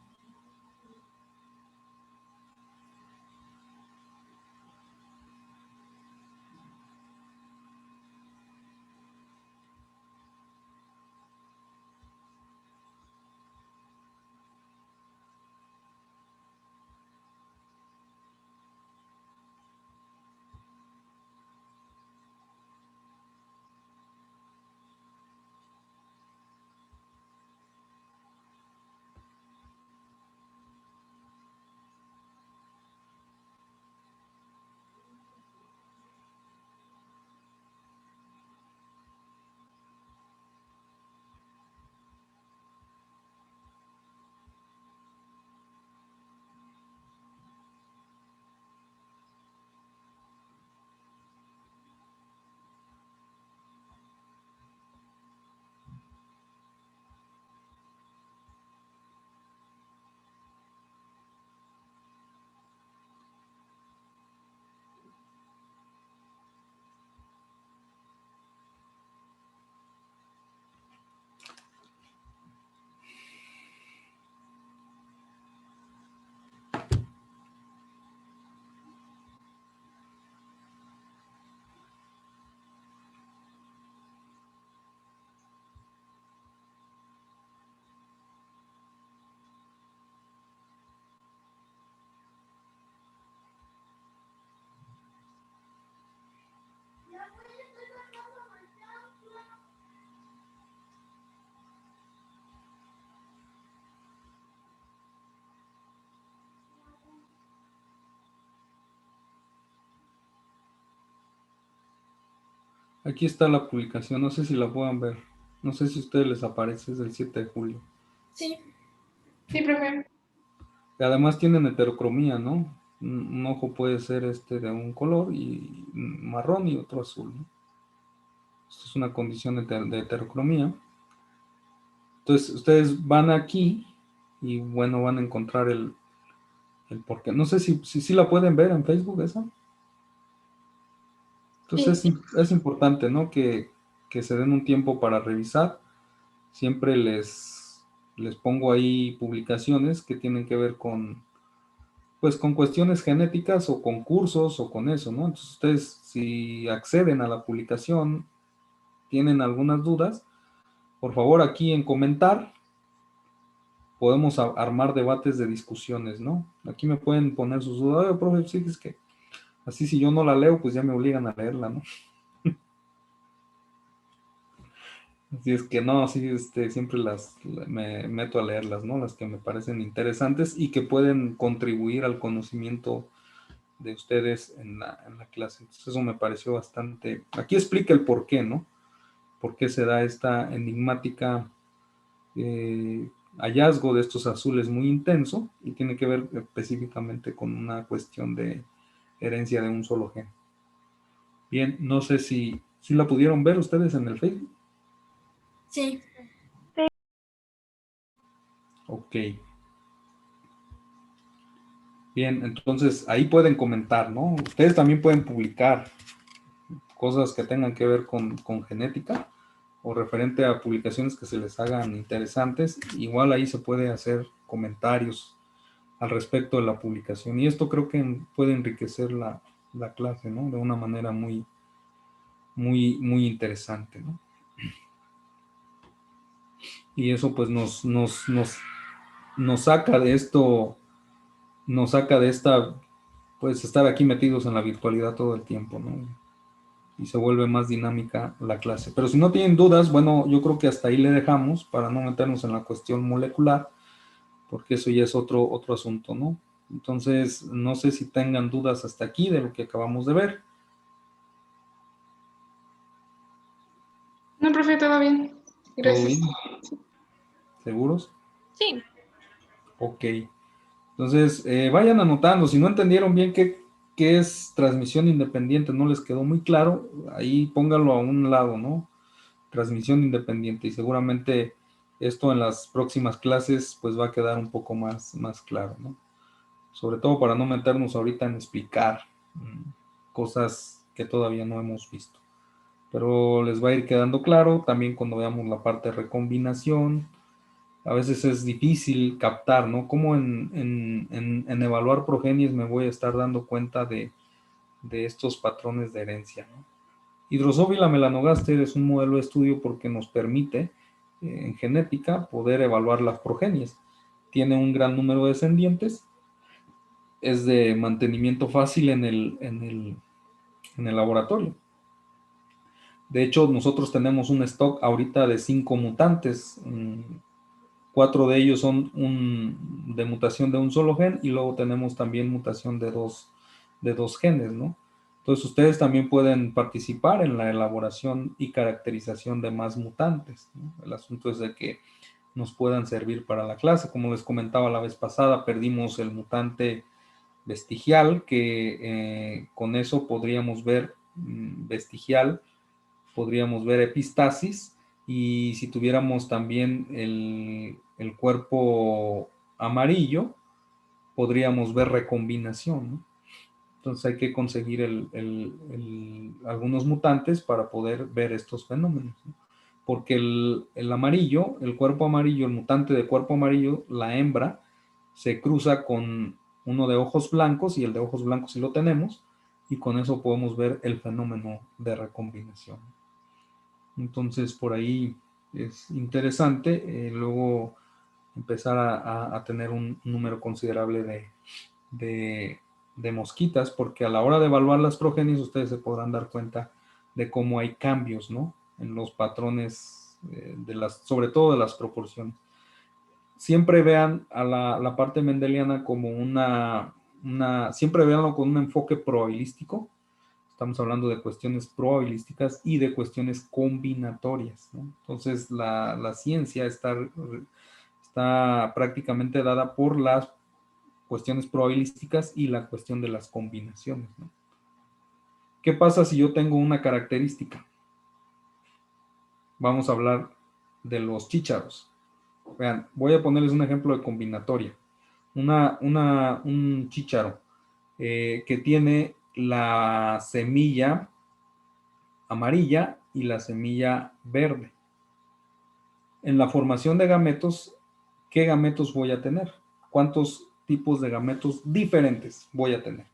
Aquí está la publicación, no sé si la puedan ver. No sé si a ustedes les aparece, es del 7 de julio. Sí. Sí, profe. Y además tienen heterocromía, ¿no? Un ojo puede ser de un color y marrón y otro azul, ¿no? Esto es una condición de heterocromía. Entonces, ustedes van aquí y, bueno, van a encontrar el porqué. No sé si la pueden ver en Facebook esa. Entonces, Sí. es importante, ¿no? Que se den un tiempo para revisar. Siempre les pongo ahí publicaciones que tienen que ver pues con cuestiones genéticas o con cursos o con eso, ¿no? Entonces ustedes, si acceden a la publicación, tienen algunas dudas, por favor aquí en comentar, podemos armar debates de discusiones, ¿no? Aquí me pueden poner sus dudas. Oye, profe, sí, es que así si yo no la leo, pues ya me obligan a leerla, ¿no? Así es que no, sí, siempre me meto a leerlas, ¿no? Las que me parecen interesantes y que pueden contribuir al conocimiento de ustedes en la clase. Entonces eso me pareció bastante... Aquí explica el por qué, ¿no? Por qué se da esta enigmática hallazgo de estos azules muy intenso y tiene que ver específicamente con una cuestión de herencia de un solo gen. Bien, no sé si la pudieron ver ustedes en el Facebook. Sí. Ok. Bien, entonces ahí pueden comentar, ¿no? Ustedes también pueden publicar cosas que tengan que ver con genética o referente a publicaciones que se les hagan interesantes, igual ahí se puede hacer comentarios al respecto de la publicación. Y esto creo que puede enriquecer la clase, ¿no? De una manera muy, muy, muy interesante, ¿no? Y eso pues nos saca de esto, nos saca de esta, pues estar aquí metidos en la virtualidad todo el tiempo, ¿no? Y se vuelve más dinámica la clase. Pero si no tienen dudas, bueno, yo creo que hasta ahí le dejamos para no meternos en la cuestión molecular, porque eso ya es otro asunto, ¿no? Entonces, no sé si tengan dudas hasta aquí de lo que acabamos de ver. No, profe, todo bien. Gracias. ¿Todo bien? ¿Seguros? Sí. Ok. Entonces, vayan anotando. Si no entendieron bien qué es transmisión independiente, no les quedó muy claro, ahí pónganlo a un lado, ¿no? Transmisión independiente. Y seguramente esto en las próximas clases pues va a quedar un poco más claro, ¿no? Sobre todo para no meternos ahorita en explicar cosas que todavía no hemos visto. Pero les va a ir quedando claro también cuando veamos la parte de recombinación. A veces es difícil captar, ¿no? Cómo en evaluar progenies me voy a estar dando cuenta de estos patrones de herencia, ¿no? Drosophila melanogaster es un modelo de estudio porque nos permite, en genética, poder evaluar las progenies. Tiene un gran número de descendientes, es de mantenimiento fácil en el laboratorio. De hecho, nosotros tenemos un stock ahorita de 5 mutantes. 4 de ellos son de mutación de un solo gen y luego tenemos también mutación de dos genes, ¿no? Entonces ustedes también pueden participar en la elaboración y caracterización de más mutantes, ¿no? El asunto es de que nos puedan servir para la clase. Como les comentaba la vez pasada, perdimos el mutante vestigial, que con eso podríamos ver vestigial, podríamos ver epistasis, y si tuviéramos también el cuerpo amarillo, podríamos ver recombinación, ¿no? Entonces hay que conseguir algunos mutantes para poder ver estos fenómenos, ¿no? Porque el amarillo, el cuerpo amarillo, el mutante de cuerpo amarillo, la hembra, se cruza con uno de ojos blancos, y el de ojos blancos sí lo tenemos, y con eso podemos ver el fenómeno de recombinación. Entonces por ahí es interesante luego empezar a tener un número considerable de mosquitas, porque a la hora de evaluar las progenies ustedes se podrán dar cuenta de cómo hay cambios, ¿no? En los patrones, sobre todo de las proporciones. Siempre vean a la parte mendeliana como siempre veanlo con un enfoque probabilístico. Estamos hablando de cuestiones probabilísticas y de cuestiones combinatorias, ¿no? Entonces la ciencia está prácticamente dada por las cuestiones probabilísticas y la cuestión de las combinaciones, ¿no? ¿Qué pasa si yo tengo una característica? Vamos a hablar de los chícharos. Vean, voy a ponerles un ejemplo de combinatoria. Un chícharo que tiene la semilla amarilla y la semilla verde. En la formación de gametos, ¿qué gametos voy a tener? ¿Cuántos tipos de gametos diferentes voy a tener?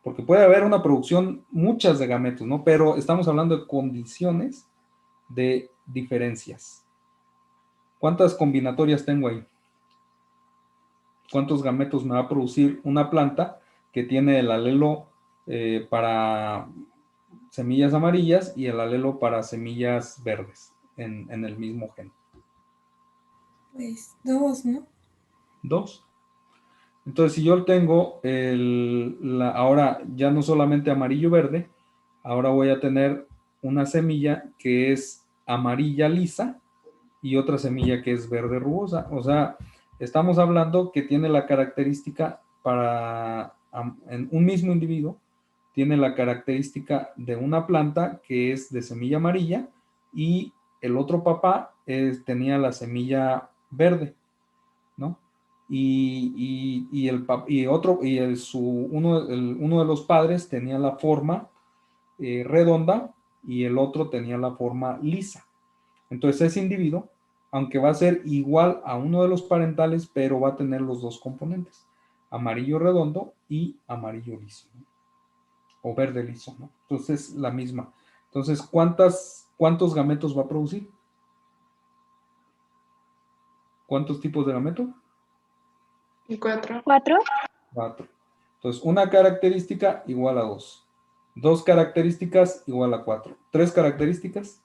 Porque puede haber una producción, muchas de gametos, ¿no? Pero estamos hablando de condiciones de diferencias. ¿Cuántas combinatorias tengo ahí? ¿Cuántos gametos me va a producir una planta que tiene el alelo para semillas amarillas y el alelo para semillas verdes en el mismo gen? Pues 2, ¿no? 2. Entonces, si yo tengo ahora ya no solamente amarillo-verde, ahora voy a tener una semilla que es amarilla lisa y otra semilla que es verde rugosa. O sea, estamos hablando que tiene la característica en un mismo individuo, tiene la característica de una planta que es de semilla amarilla y el otro papá tenía la semilla verde, ¿no? Uno de los padres tenía la forma redonda y el otro tenía la forma lisa. Entonces ese individuo, aunque va a ser igual a uno de los parentales, pero va a tener los dos componentes, amarillo redondo y amarillo liso, ¿no? O verde liso, ¿no? Entonces la misma. Entonces, ¿cuántos gametos va a producir? ¿Cuántos tipos de gameto? 4. 4. 4. Entonces, una característica igual a 2. 2 características igual a 4. 3 características.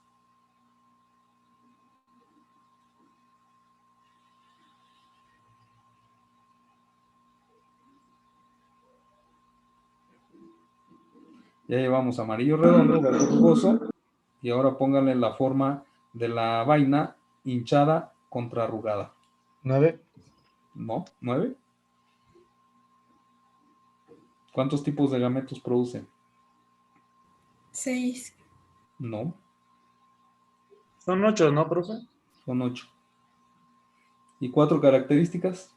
Ya llevamos amarillo redondo, verde rugoso. Y ahora pónganle la forma de la vaina hinchada contra arrugada. 9. No, 9. ¿Cuántos tipos de gametos producen? 6. No, Son 8, ¿no, profe? son 8. ¿Y 4 características?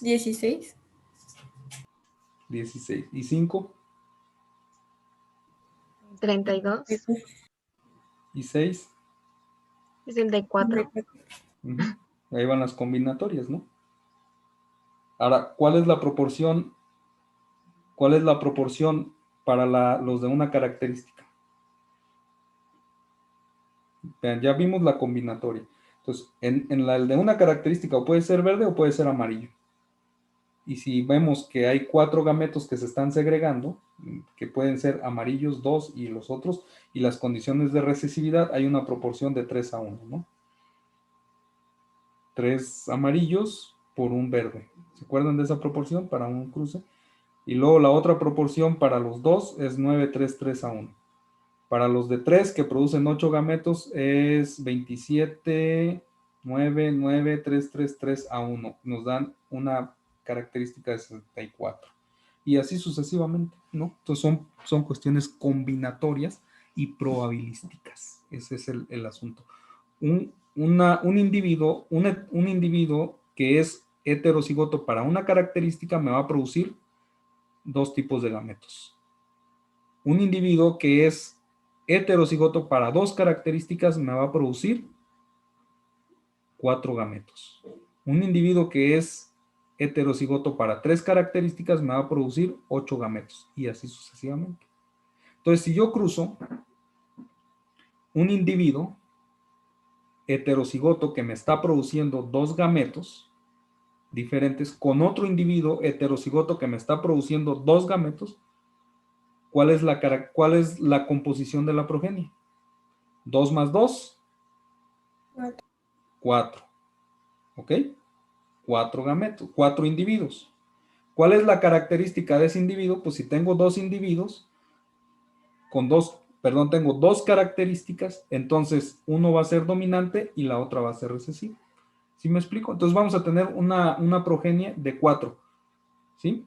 16. 16. ¿Y 5? 32. ¿Y 6? 64. Ahí van las combinatorias, ¿no? Ahora, ¿cuál es la proporción? ¿Cuál es la proporción para los de una característica? Vean, ya vimos la combinatoria. Entonces, en el de una característica o puede ser verde o puede ser amarillo. Y si vemos que hay 4 gametos que se están segregando, que pueden ser amarillos 2 y los otros, y las condiciones de recesividad, hay una proporción de 3 a 1, ¿no? 3 amarillos por un verde. ¿Se acuerdan de esa proporción para un cruce? Y luego la otra proporción para los dos es 9, 3, 3 a 1. Para los de 3 que producen 8 gametos es 27, 9, 9, 3, 3, 3 a 1. Nos dan una característica de 64. Y así sucesivamente, ¿no? Entonces son cuestiones combinatorias y probabilísticas. Ese es el asunto. Un individuo que es heterocigoto para una característica me va a producir 2 tipos de gametos. Un individuo que es heterocigoto para 2 características me va a producir 4 gametos. Un individuo que es heterocigoto para 3 características me va a producir 8 gametos y así sucesivamente. Entonces, si yo cruzo un individuo heterocigoto que me está produciendo 2 gametos diferentes con otro individuo heterocigoto que me está produciendo 2 gametos, ¿cuál es la composición de la progenie? 2 más 2, 4. ¿Ok? 4 gametos, 4 individuos. ¿Cuál es la característica de ese individuo? Pues si tengo 2 individuos tengo 2 características, entonces uno va a ser dominante y la otra va a ser recesiva. ¿Sí me explico? Entonces vamos a tener una progenie de 4, ¿sí?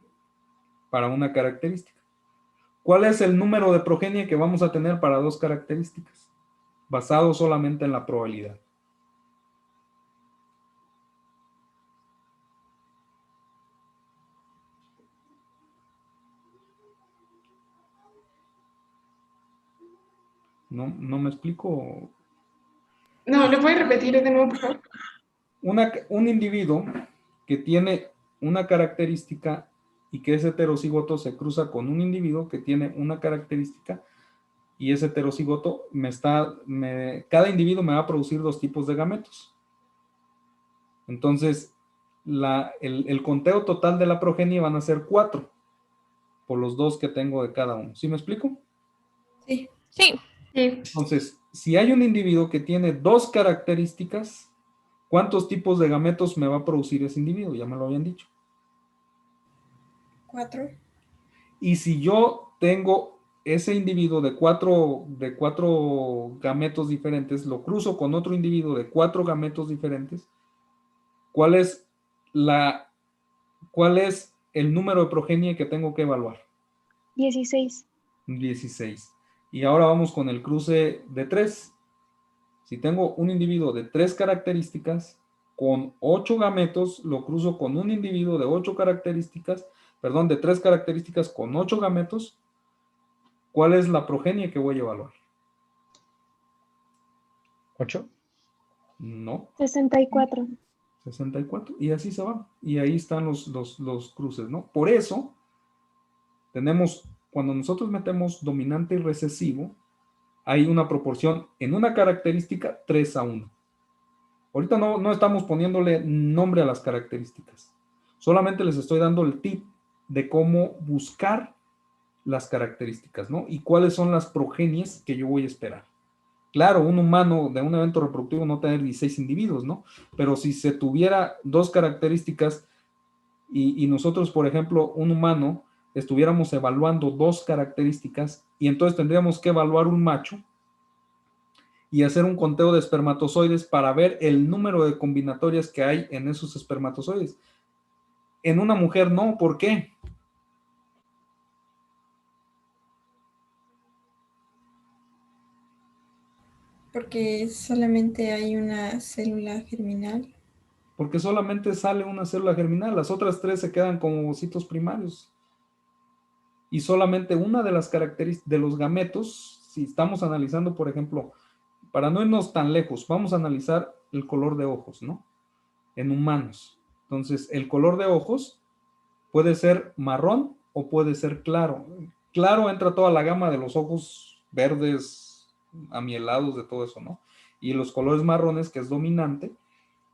Para una característica. ¿Cuál es el número de progenie que vamos a tener para 2 características? Basado solamente en la probabilidad. ¿No me explico? No, ¿le puede repetir de nuevo, por favor? Un individuo que tiene una característica y que es heterocigoto se cruza con un individuo que tiene una característica y es heterocigoto, cada individuo me va a producir 2 tipos de gametos. Entonces, el conteo total de la progenie van a ser 4 por los 2 que tengo de cada uno. ¿Sí me explico? Sí. Sí. Entonces, si hay un individuo que tiene 2 características, ¿cuántos tipos de gametos me va a producir ese individuo? Ya me lo habían dicho. 4. Y si yo tengo ese individuo de cuatro gametos diferentes, lo cruzo con otro individuo de 4 gametos diferentes, ¿cuál es el número de progenie que tengo que evaluar? 16. 16. Y ahora vamos con el cruce de 3. Si tengo un individuo de 3 características con 8 gametos, lo cruzo con un individuo de 3 características con 8 gametos. ¿Cuál es la progenie que voy a evaluar? 8. No. 64. 64. Y así se va. Y ahí están los cruces, ¿no? Por eso tenemos, cuando nosotros metemos dominante y recesivo, hay una proporción en una característica 3:1. Ahorita no estamos poniéndole nombre a las características. Solamente les estoy dando el tip de cómo buscar las características, ¿no? Y cuáles son las progenies que yo voy a esperar. Claro, un humano de un evento reproductivo no tener 16 individuos, ¿no? Pero si se tuviera 2 características y nosotros, por ejemplo, un humano, estuviéramos evaluando 2 características y entonces tendríamos que evaluar un macho y hacer un conteo de espermatozoides para ver el número de combinatorias que hay en esos espermatozoides. En una mujer no, ¿por qué? Porque solamente hay una célula germinal. Porque solamente sale una célula germinal, las otras 3 se quedan como ovocitos primarios. Y solamente una de las características de los gametos, si estamos analizando, por ejemplo, para no irnos tan lejos, vamos a analizar el color de ojos, ¿no? En humanos. Entonces, el color de ojos puede ser marrón o puede ser claro. Claro entra toda la gama de los ojos verdes, amielados, de todo eso, ¿no? Y los colores marrones, que es dominante,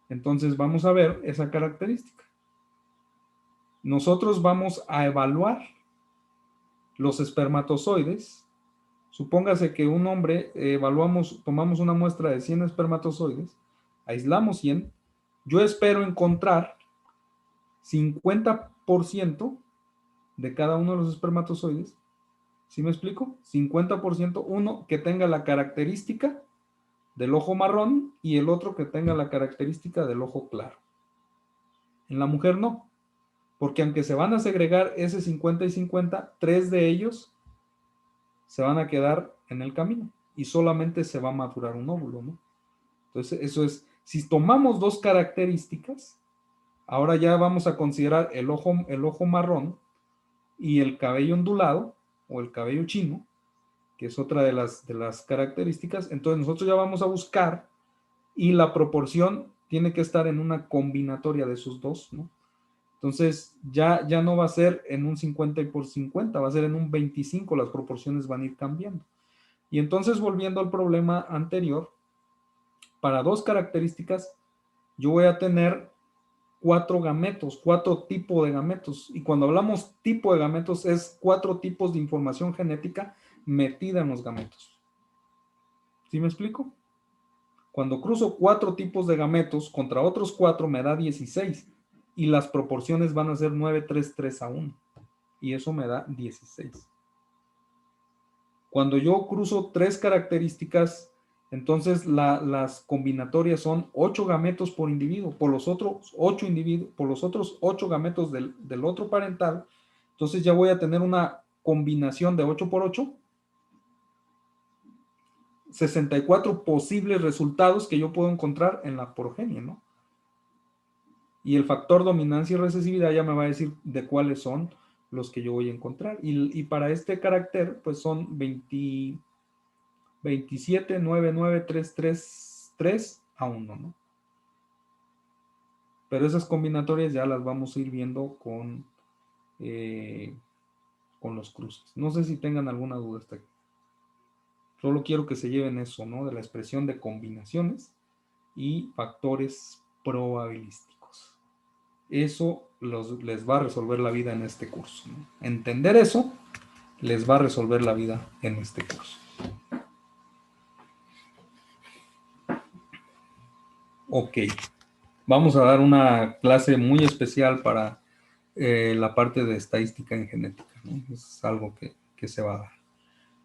entonces vamos a ver esa característica. Nosotros vamos a evaluar los espermatozoides. Supóngase que un hombre, tomamos una muestra de 100 espermatozoides, aislamos 100, yo espero encontrar 50% de cada uno de los espermatozoides. ¿Sí me explico? 50%, uno que tenga la característica del ojo marrón y el otro que tenga la característica del ojo claro. En la mujer no, porque aunque se van a segregar ese 50 y 50, 3 de ellos se van a quedar en el camino y solamente se va a maturar un óvulo, ¿no? Entonces, eso es, si tomamos 2 características, ahora ya vamos a considerar el ojo marrón y el cabello ondulado o el cabello chino, que es otra de las características. Entonces nosotros ya vamos a buscar y la proporción tiene que estar en una combinatoria de esos dos, ¿no? Entonces ya no va a ser en un 50 y por 50, va a ser en un 25, las proporciones van a ir cambiando. Y entonces, volviendo al problema anterior, para 2 características yo voy a tener 4 gametos, 4 tipos de gametos. Y cuando hablamos tipo de gametos es 4 tipos de información genética metida en los gametos. ¿Sí me explico? Cuando cruzo 4 tipos de gametos contra otros 4 me da 16 y las proporciones van a ser 9, 3, 3:1 y eso me da 16. Cuando yo cruzo 3 características, entonces las combinatorias son 8 gametos por individuo, por los otros 8 individuos, por los otros 8 gametos del otro parental. Entonces ya voy a tener una combinación de 8 por 8, 64 posibles resultados que yo puedo encontrar en la progenie, ¿no? Y el factor dominancia y recesividad ya me va a decir de cuáles son los que yo voy a encontrar. Y para este carácter, pues son 27, 9, 9, 3, 3, 3 a 1, ¿no? Pero esas combinatorias ya las vamos a ir viendo con los cruces. No sé si tengan alguna duda hasta aquí. Solo quiero que se lleven eso, ¿no? De la expresión de combinaciones y factores probabilísticos. Eso les va a resolver la vida en este curso, ¿no? Entender eso les va a resolver la vida en este curso. Ok. Vamos a dar una clase muy especial para la parte de estadística en genética, ¿no? Es algo que se va a dar.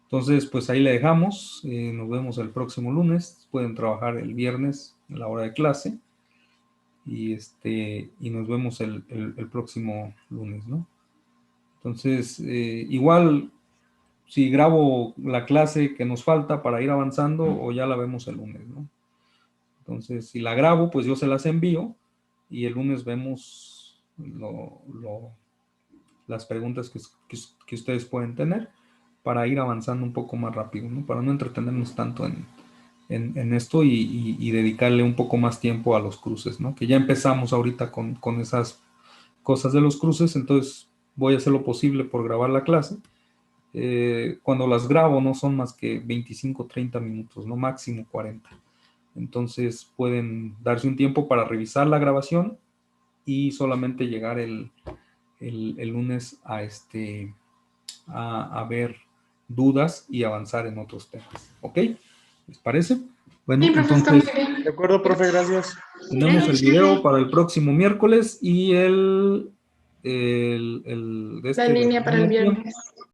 Entonces, pues ahí le dejamos. Nos vemos el próximo lunes. Pueden trabajar el viernes a la hora de clase. Y nos vemos el próximo lunes, ¿no? Entonces, igual, si grabo la clase que nos falta para ir avanzando, o ya la vemos el lunes, ¿no? Entonces, si la grabo, pues yo se las envío y el lunes vemos las preguntas que ustedes pueden tener. para ir avanzando un poco más rápido, ¿no? Para no entretenernos tanto en esto y dedicarle un poco más tiempo a los cruces, ¿no? Que ya empezamos ahorita con esas cosas de los cruces, entonces voy a hacer lo posible por grabar la clase. Cuando las grabo no son más que 25, 30 minutos, no máximo 40. Entonces pueden darse un tiempo para revisar la grabación y solamente llegar el lunes a ver dudas y avanzar en otros temas. ¿Ok? ¿Les parece? Bueno, Sí, profe, está entonces muy bien. De acuerdo, profe, gracias. tenemos el video para el próximo miércoles y La línea para el viernes.